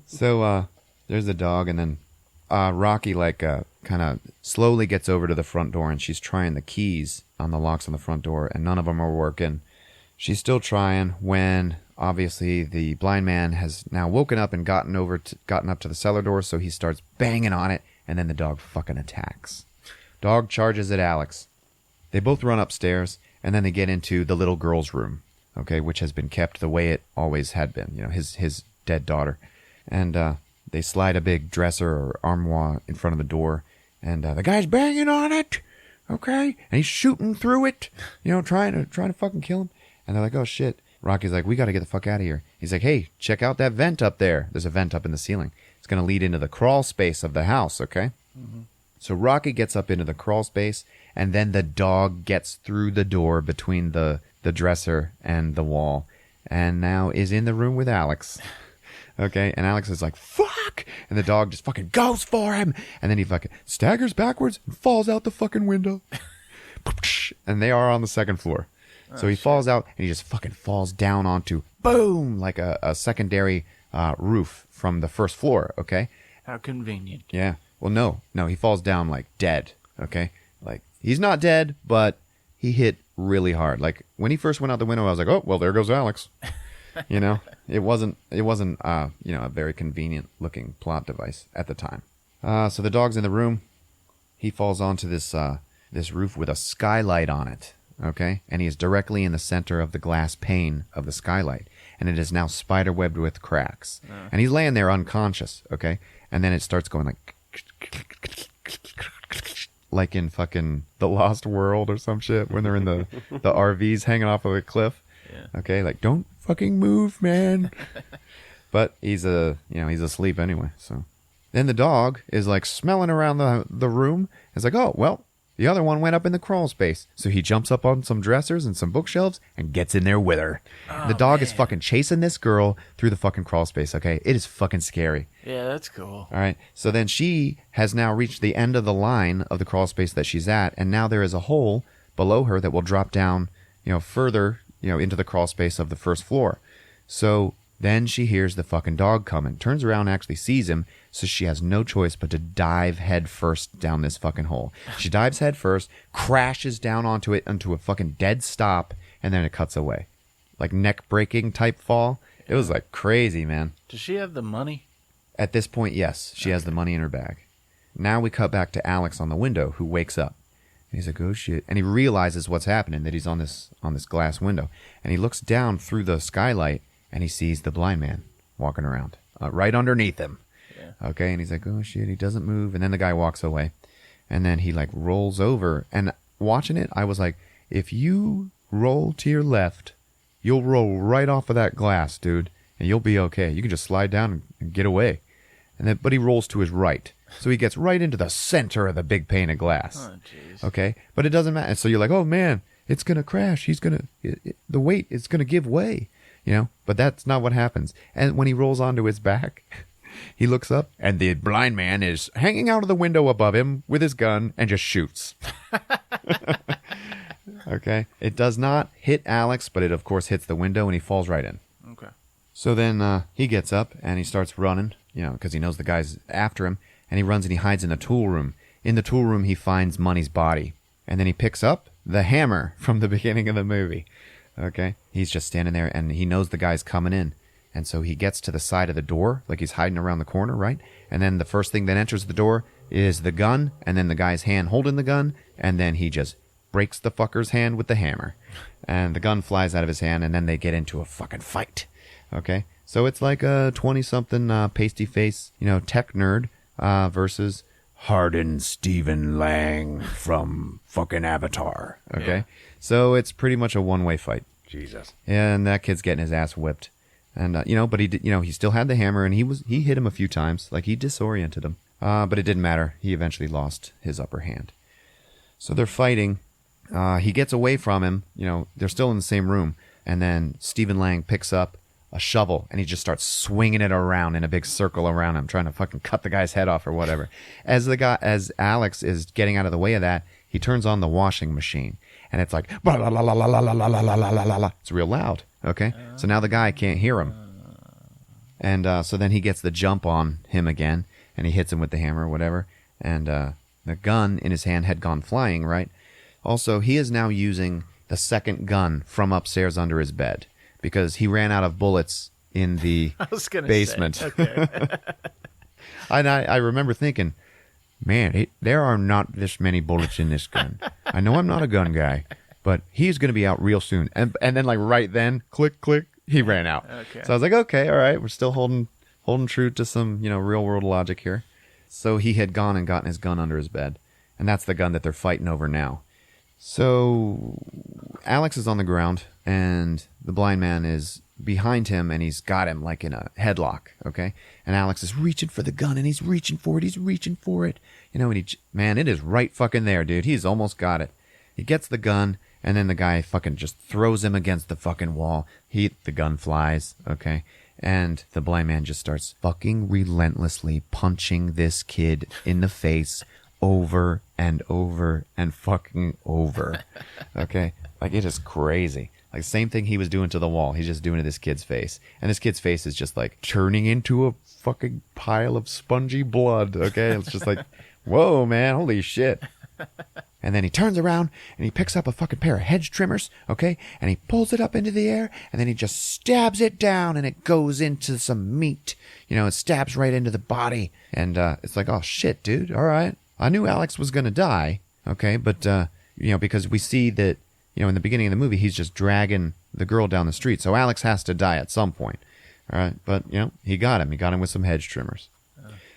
So there's the dog. And then Rocky like kind of slowly gets over to the front door and she's trying the keys on the locks on the front door and none of them are working. She's still trying when obviously the blind man has now woken up and gotten up to the cellar door, so he starts banging on it, and then the dog fucking attacks. Dog charges at Alex. They both run upstairs, and then they get into the little girl's room, okay, which has been kept the way it always had been, you know, his dead daughter. And they slide a big dresser or armoire in front of the door. And the guy's banging on it, okay? And he's shooting through it, trying to fucking kill him. And they're like, oh, shit. Rocky's like, we got to get the fuck out of here. He's like, hey, check out that vent up there. There's a vent up in the ceiling. It's going to lead into the crawl space of the house, okay? Mm-hmm. So Rocky gets up into the crawl space, and then the dog gets through the door between the dresser and the wall, and now is in the room with Alex. Okay, and Alex is like, fuck! And the dog just fucking goes for him, and then he fucking staggers backwards and falls out the fucking window. And they are on the second floor. So he falls out, and he just fucking falls down onto, boom, like a secondary roof from the first floor, okay? How convenient. Yeah. Well, no, he falls down, like, dead, okay? Like, he's not dead, but he hit really hard. Like, when he first went out the window, I was like, oh, well, there goes Alex. It wasn't a very convenient-looking plot device at the time. So the dog's in the room. He falls onto this roof with a skylight on it. Okay, and he is directly in the center of the glass pane of the skylight, and it is now spiderwebbed with cracks. And he's laying there unconscious, okay? And then it starts going like in fucking The Lost World or some shit when they're in the RVs hanging off of a cliff. Yeah. Okay, like, don't fucking move, man. But he's asleep anyway, so. Then the dog is like smelling around the room. It's like, oh, well, the other one went up in the crawl space. So he jumps up on some dressers and some bookshelves and gets in there with her. Oh, the dog is fucking chasing this girl through the fucking crawl space, okay? It is fucking scary. Yeah, that's cool. All right. So then she has now reached the end of the line of the crawl space that she's at, and now there is a hole below her that will drop down, further, into the crawl space of the first floor. So then she hears the fucking dog coming, turns around and actually sees him, so she has no choice but to dive head first down this fucking hole. She dives head first, crashes down onto a fucking dead stop, and then it cuts away. Like neck-breaking type fall. It was like crazy, man. Does she have the money? At this point, yes. She has the money in her bag. Now we cut back to Alex on the window, who wakes up. And he's like, oh shit. And he realizes what's happening, that he's on this glass window. And he looks down through the skylight, and he sees the blind man walking around right underneath him. Yeah. Okay, and he's like, oh shit, he doesn't move. And then the guy walks away. And then he like rolls over. And watching it, I was like, if you roll to your left, you'll roll right off of that glass, dude. And you'll be okay. You can just slide down and get away. But he rolls to his right. So he gets right into the center of the big pane of glass. Oh, jeez. Okay? But it doesn't matter. So you're like, oh man, it's going to crash. The weight is going to give way. But that's not what happens. And when he rolls onto his back, he looks up, and the blind man is hanging out of the window above him with his gun and just shoots. Okay? It does not hit Alex, but it, of course, hits the window, and he falls right in. Okay. So then he gets up, and he starts running, because he knows the guy's after him, and he runs and he hides in the tool room. In the tool room, he finds Money's body, and then he picks up the hammer from the beginning of the movie. Okay, he's just standing there, and he knows the guy's coming in, and so he gets to the side of the door, like he's hiding around the corner, right? And then the first thing that enters the door is the gun, and then the guy's hand holding the gun, and then he just breaks the fucker's hand with the hammer, and the gun flies out of his hand, and then they get into a fucking fight. Okay, so it's like a 20-something pasty face, tech nerd versus hardened Stephen Lang from fucking Avatar. Okay. Yeah. So it's pretty much a one-way fight. Jesus. And that kid's getting his ass whipped. And, but he did, he still had the hammer, and he hit him a few times. Like, he disoriented him. But it didn't matter. He eventually lost his upper hand. So they're fighting. He gets away from him. They're still in the same room. And then Stephen Lang picks up a shovel, and he just starts swinging it around in a big circle around him, trying to fucking cut the guy's head off or whatever. As Alex is getting out of the way of that, he turns on the washing machine, and it's like, blah, blah, blah, blah, blah, blah, blah, blah, blah, blah, blah. It's real loud, okay? So now the guy can't hear him. And so then he gets the jump on him again, and he hits him with the hammer or whatever, and the gun in his hand had gone flying, right? Also, he is now using the second gun from upstairs under his bed, because he ran out of bullets in the basement. Okay. And I remember thinking, man, there are not this many bullets in this gun. I know I'm not a gun guy, but he's going to be out real soon. And then, like, right then, click, click, he ran out. Okay. So I was like, okay, all right, we're still holding holding true to some, real world logic here. So he had gone and gotten his gun under his bed. And that's the gun that they're fighting over now. So Alex is on the ground, and the blind man is behind him, and he's got him like in a headlock, okay? And Alex is reaching for the gun, and he's reaching for it. And it is right fucking there, dude. He's almost got it. He gets the gun, and then the guy fucking just throws him against the fucking wall. The gun flies, okay? And the blind man just starts fucking relentlessly punching this kid in the face over and over and fucking over. Okay? Like, it is crazy. Like, same thing he was doing to the wall. He's just doing to this kid's face. And this kid's face is just, like, turning into a fucking pile of spongy blood. Okay? It's just like, whoa, man. Holy shit. And then he turns around and he picks up a fucking pair of hedge trimmers, okay? And he pulls it up into the air, and then he just stabs it down, and it goes into some meat. It stabs right into the body. And it's like, oh, shit, dude. All right. I knew Alex was going to die, okay? But, because we see that, in the beginning of the movie, he's just dragging the girl down the street. So Alex has to die at some point, all right? But, he got him. He got him with some hedge trimmers.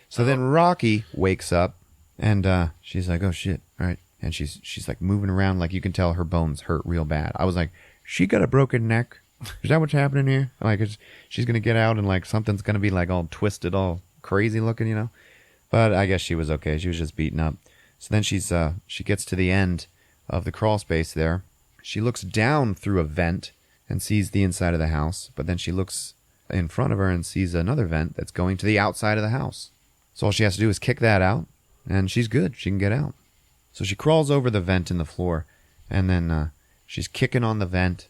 So then Rocky wakes up, and she's like, oh, shit, all right. And she's like moving around, like you can tell her bones hurt real bad. I was like, she got a broken neck. Is that what's happening here? Like, she's going to get out and like something's going to be like all twisted, all crazy looking, But I guess she was okay. She was just beaten up. So then she gets to the end of the crawl space there. She looks down through a vent and sees the inside of the house. But then she looks in front of her and sees another vent that's going to the outside of the house. So all she has to do is kick that out, and she's good. She can get out. So she crawls over the vent in the floor, and then she's kicking on the vent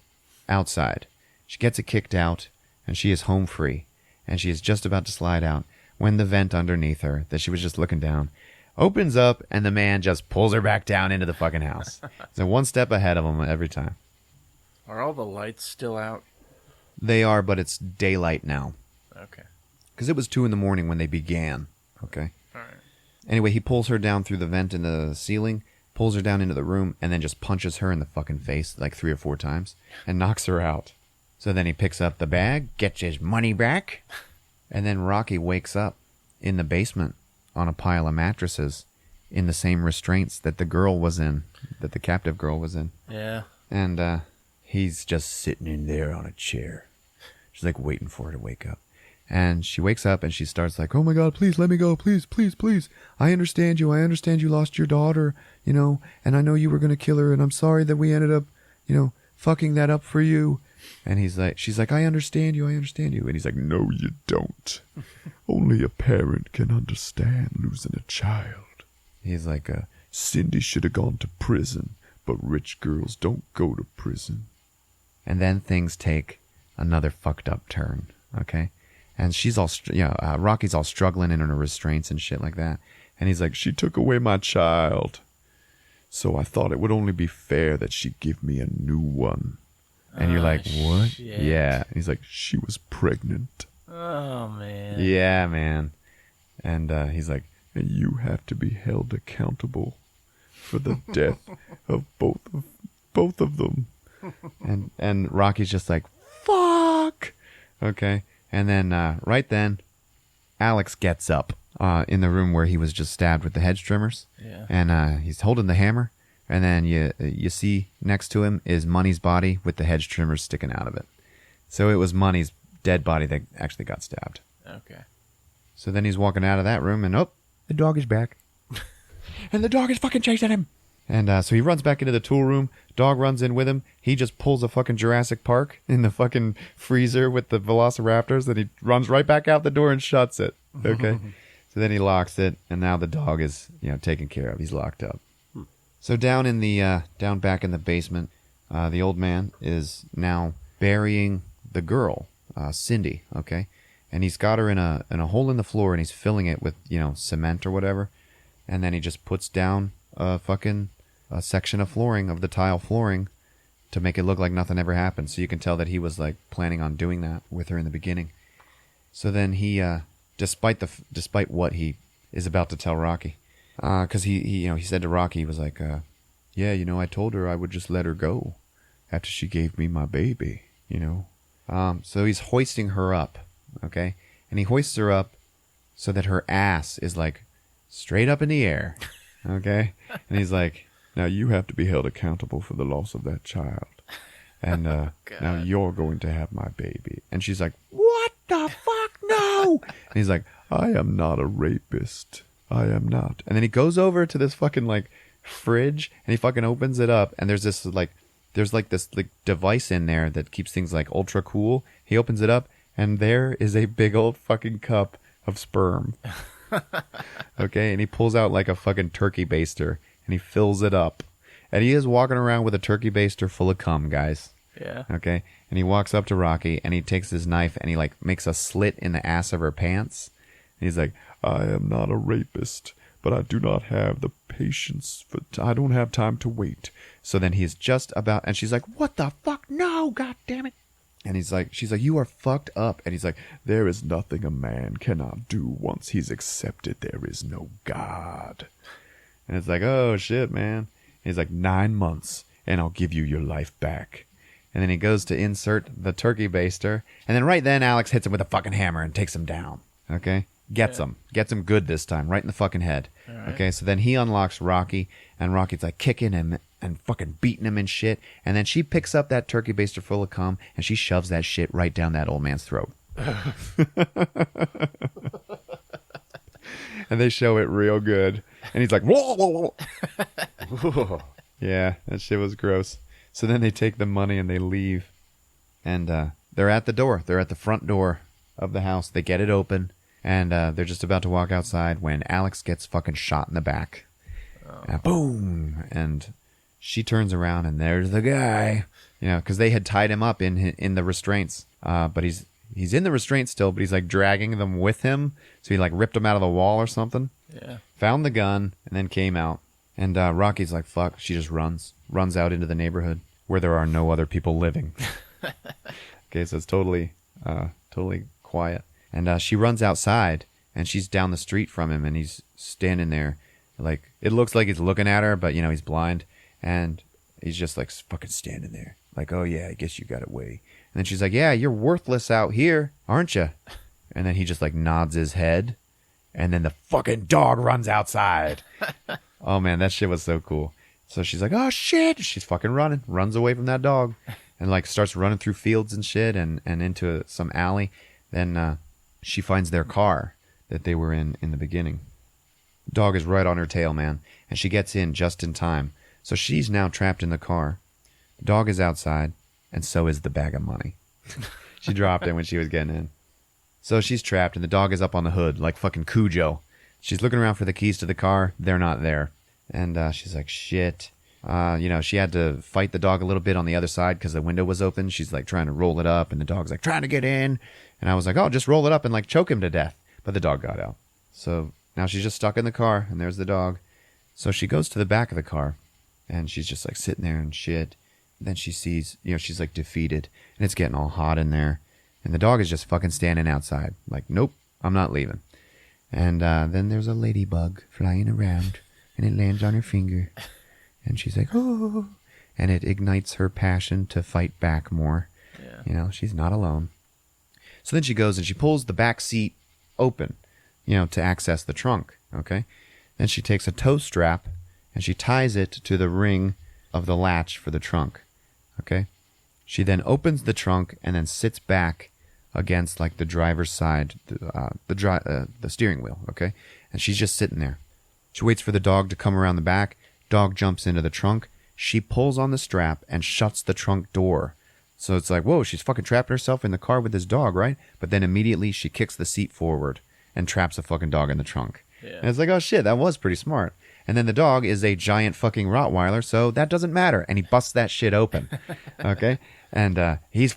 outside. She gets it kicked out, and she is home free. And she is just about to slide out when the vent underneath her, that she was just looking down, opens up, and the man just pulls her back down into the fucking house. So one step ahead of him every time. Are all the lights still out? They are, but it's daylight now. Okay. Because it was 2 a.m. when they began. Okay. All right. Anyway, he pulls her down through the vent in the ceiling, pulls her down into the room, and then just punches her in the fucking face like 3 or 4 times and knocks her out. So then he picks up the bag, gets his money back, and then Rocky wakes up in the basement on a pile of mattresses in the same restraints that the girl was in, that the captive girl was in. Yeah. And he's just sitting in there on a chair. She's like waiting for her to wake up. And she wakes up and she starts like, oh my God, please let me go. Please, please, please. I understand you. I understand you lost your daughter, and I know you were going to kill her. And I'm sorry that we ended up, fucking that up for you. And she's like, I understand you. I understand you. And he's like, no, you don't. Only a parent can understand losing a child. He's like, Cindy should have gone to prison, but rich girls don't go to prison. And then things take another fucked up turn. Okay. And she's all, Rocky's all struggling in her restraints and shit like that. And he's like, she took away my child. So I thought it would only be fair that she give me a new one. And you're like, what? Shit. Yeah. And he's like, she was pregnant. Oh, man. Yeah, man. And he's like, and you have to be held accountable for the death of both of them. And Rocky's just like, fuck. Okay. And then, right then, Alex gets up in the room where he was just stabbed with the hedge trimmers. Yeah. And he's holding the hammer. And then you see next to him is Money's body with the hedge trimmers sticking out of it. So it was Money's dead body that actually got stabbed. Okay. So then he's walking out of that room, and the dog is back. And the dog is fucking chasing him. And so he runs back into the tool room. Dog runs in with him. He just pulls a fucking Jurassic Park in the fucking freezer with the Velociraptors. And he runs right back out the door and shuts it. Okay. So then he locks it. And now the dog is, taken care of. He's locked up. So down back in the basement, the old man is now burying the girl, Cindy. Okay. And he's got her in a hole in the floor, and he's filling it with, cement or whatever. And then he just puts down a section of flooring, of the tile flooring, to make it look like nothing ever happened. So you can tell that he was like planning on doing that with her in the beginning. So then he, despite what he is about to tell Rocky, because he said to Rocky, he was like, I told her I would just let her go after she gave me my baby, So he's hoisting her up, okay, and he hoists her up so that her ass is like straight up in the air. Okay? And he's like, now you have to be held accountable for the loss of that child. And now you're going to have my baby. And she's like, what the fuck? No! And he's like, I am not a rapist. I am not. And then he goes over to this fucking like fridge and he fucking opens it up. And there's this like device in there that keeps things like ultra cool. He opens it up and there is a big old fucking cup of sperm. Okay? And he pulls out like a fucking turkey baster and he fills it up. And he is walking around with a turkey baster full of cum, guys. Yeah. Okay? And he walks up to Rocky and he takes his knife and he like makes a slit in the ass of her pants. And he's like, I am not a rapist, but I do not have the patience I don't have time to wait. So then he's just about, and she's like, what the fuck? No, god damn it. And she's like, you are fucked up. And he's like, there is nothing a man cannot do once he's accepted there is no God. And it's like, oh shit, man. He's like, 9 months and I'll give you your life back. And then he goes to insert the turkey baster. And then right then Alex hits him with a fucking hammer and takes him down. Okay? Gets him good this time, right in the fucking head. Right. Okay, so then he unlocks Rocky, and Rocky's like kicking him and fucking beating him and shit. And then she picks up that turkey baster full of cum, and she shoves that shit right down that old man's throat. And they show it real good. And he's like, whoa, whoa, whoa. Yeah, that shit was gross. So then they take the money and they leave. And they're at the door. They're at the front door of the house. They get it open. And they're just about to walk outside when Alex gets fucking shot in the back. Oh. And boom! And she turns around and there's the guy. You know, because they had tied him up in the restraints. But he's in the restraints still, but he's like dragging them with him. So he like ripped them out of the wall or something. Yeah. Found the gun and then came out. And Rocky's like, fuck. She just runs out into the neighborhood where there are no other people living. Okay, so it's totally quiet. And she runs outside, and she's down the street from him, and he's standing there. Like, it looks like he's looking at her, but, you know, he's blind. And he's just, like, fucking standing there. Like, oh, yeah, I guess you got away. And then she's like, yeah, you're worthless out here, aren't you? And then he just, like, nods his head. And then the fucking dog runs outside. Oh, man, that shit was so cool. So she's like, oh, shit. She's fucking running. Runs away from that dog. And, like, starts running through fields and shit and into some alley. Then, she finds their car that they were in the beginning. Dog is right on her tail, man. And she gets in just in time. So she's now trapped in the car. The dog is outside, and so is the bag of money. She dropped it when she was getting in. So she's trapped, and the dog is up on the hood, like fucking Cujo. She's looking around for the keys to the car. They're not there. And she's like, shit. You know, she had to fight the dog a little bit on the other side because the window was open. She's like trying to roll it up, and the dog's like trying to get in. And I was like, oh, just roll it up and like choke him to death. But the dog got out. So now she's just stuck in the car, and there's the dog. So she goes to the back of the car, and she's just like sitting there and shit. Then she sees, you know, she's like defeated, and it's getting all hot in there. And the dog is just fucking standing outside. Like, nope, I'm not leaving. And then there's a ladybug flying around, and it lands on her finger. And she's like, oh. And it ignites her passion to fight back more. Yeah. You know, she's not alone. So then she goes and she pulls the back seat open, you know, to access the trunk, okay? Then she takes a tow strap and she ties it to the ring of the latch for the trunk, okay? She then opens the trunk and then sits back against, like, the driver's side, the steering wheel, okay? And she's just sitting there. She waits for the dog to come around the back. Dog jumps into the trunk. She pulls on the strap and shuts the trunk door. So it's like, whoa, she's fucking trapping herself in the car with this dog, right? But then immediately she kicks the seat forward and traps a fucking dog in the trunk. Yeah. And it's like, oh shit, that was pretty smart. And then the dog is a giant fucking Rottweiler, so that doesn't matter. And he busts that shit open. Okay? And he's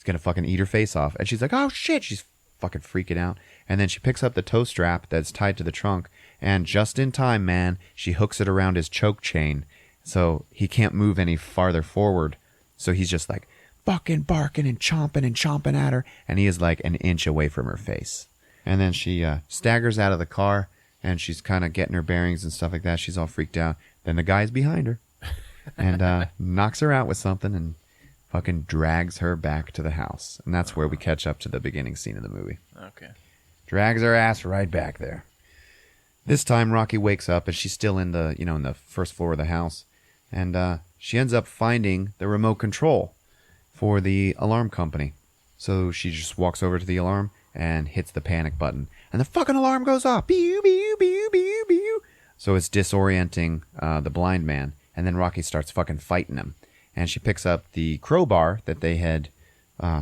gonna fucking eat her face off. And she's like, oh shit, she's fucking freaking out. And then she picks up the tow strap that's tied to the trunk. And just in time, man, she hooks it around his choke chain. So he can't move any farther forward. So he's just like, fucking barking and chomping at her, and he is like an inch away from her face. And then she staggers out of the car, and she's kind of getting her bearings and stuff like that. She's all freaked out. Then the guy's behind her and knocks her out with something and fucking drags her back to the house. And that's where we catch up to the beginning scene of the movie. Okay. Drags her ass right back there. This time Rocky wakes up and she's still in the, in the first floor of the house. And she ends up finding the remote control for the alarm company. So she just walks over to the alarm and hits the panic button. And the fucking alarm goes off. Pew, pew, pew, pew, pew. So it's disorienting the blind man. And then Rocky starts fucking fighting him. And she picks up the crowbar that they had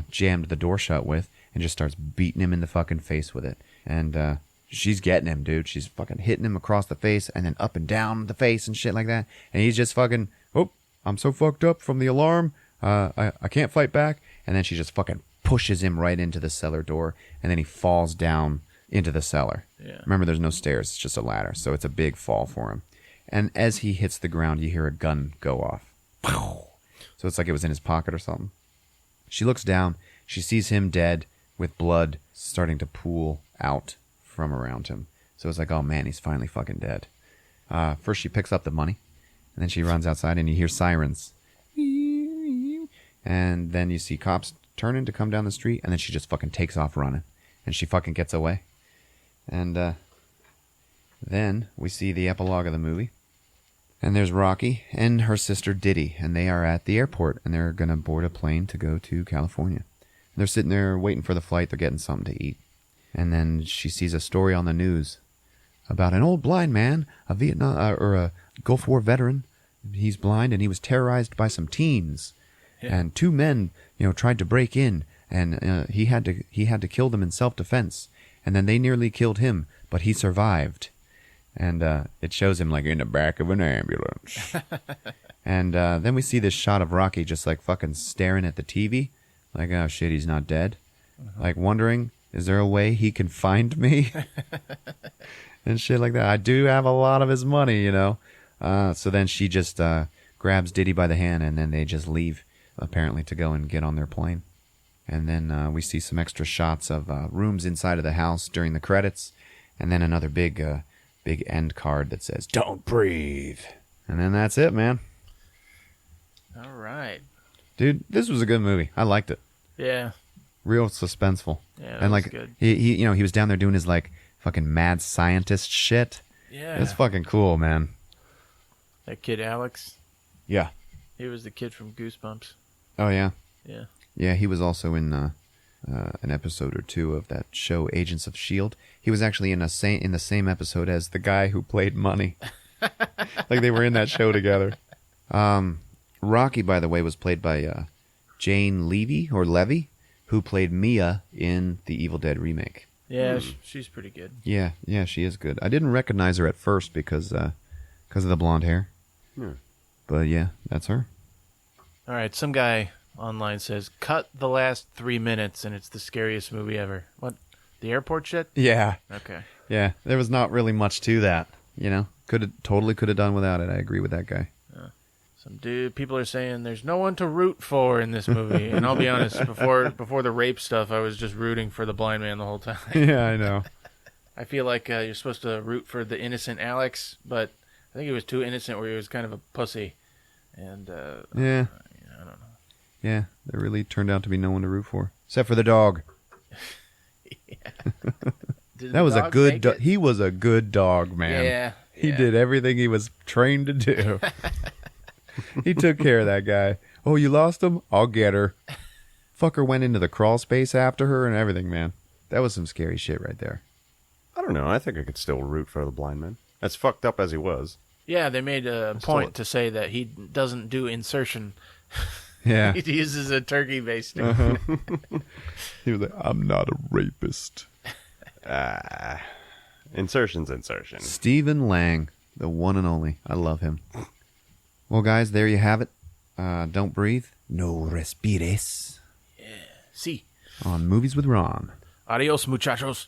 jammed the door shut with and just starts beating him in the fucking face with it. And she's getting him, dude. She's fucking hitting him across the face and then up and down the face and shit like that. And he's just fucking, oh, I'm so fucked up from the alarm. I can't fight back. And then she just fucking pushes him right into the cellar door. And then he falls down into the cellar. Yeah. Remember, there's no stairs. It's just a ladder. So it's a big fall for him. And as he hits the ground, you hear a gun go off. So it's like it was in his pocket or something. She looks down. She sees him dead with blood starting to pool out from around him. So it's like, oh man, he's finally fucking dead. First she picks up the money. And then she runs outside and you hear sirens. And then you see cops turning to come down the street. And then she just fucking takes off running. And she fucking gets away. And then we see the epilogue of the movie. And there's Rocky and her sister Diddy. And they are at the airport. And they're going to board a plane to go to California. And they're sitting there waiting for the flight. They're getting something to eat. And then she sees a story on the news about an old blind man, a Vietnam or a Gulf War veteran. He's blind and he was terrorized by some teens. Yeah. And two men, tried to break in. And he had to kill them in self-defense. And then they nearly killed him, but he survived. And it shows him like in the back of an ambulance. And then we see this shot of Rocky just like fucking staring at the TV. Like, oh shit, he's not dead. Uh-huh. Like wondering, is there a way he can find me? And shit like that. I do have a lot of his money, So then she just grabs Diddy by the hand and then they just leave, apparently, to go and get on their plane. And then we see some extra shots of rooms inside of the house during the credits. And then another big end card that says, "Don't breathe." And then that's it, man. All right. Dude, this was a good movie. I liked it. Yeah. Real suspenseful. Yeah, that and was like good. he was down there doing his like fucking mad scientist shit. Yeah. It's fucking cool, man. That kid Alex. Yeah. He was the kid from Goosebumps. Oh yeah. Yeah. Yeah, he was also in an episode or two of that show Agents of S.H.I.E.L.D. He was actually in the same episode as the guy who played Money. Like they were in that show together. Rocky, by the way, was played by Jane Levy, who played Mia in the Evil Dead remake. Yeah, she's pretty good. Yeah, she is good. I didn't recognize her at first because of the blonde hair. Yeah. But yeah, that's her. All right, some guy online says, cut the last 3 minutes and it's the scariest movie ever. What? The airport shit? Yeah. Okay. Yeah, there was not really much to that, Could have done without it. I agree with that guy. People are saying there's no one to root for in this movie. And I'll be honest, before the rape stuff, I was just rooting for the blind man the whole time. Yeah, I know. I feel like you're supposed to root for the innocent Alex, but I think he was too innocent where he was kind of a pussy. And, yeah. I don't know. Yeah, there really turned out to be no one to root for. Except for the dog. Yeah. That was a good dog. He was a good dog, man. Yeah. He did everything he was trained to do. He took care of that guy. Oh, you lost him? I'll get her. Fucker went into the crawl space after her and everything, man. That was some scary shit right there. I don't know. I think I could still root for the blind man. As fucked up as he was. Yeah, they made a point to say that he doesn't do insertion. Yeah. He uses a turkey basting. Uh-huh. He was like, I'm not a rapist. Insertion's insertion. Stephen Lang, the one and only. I love him. Well, guys, there you have it. Don't breathe. No respires. Yeah. See. On Movies with Ron. Adios, muchachos.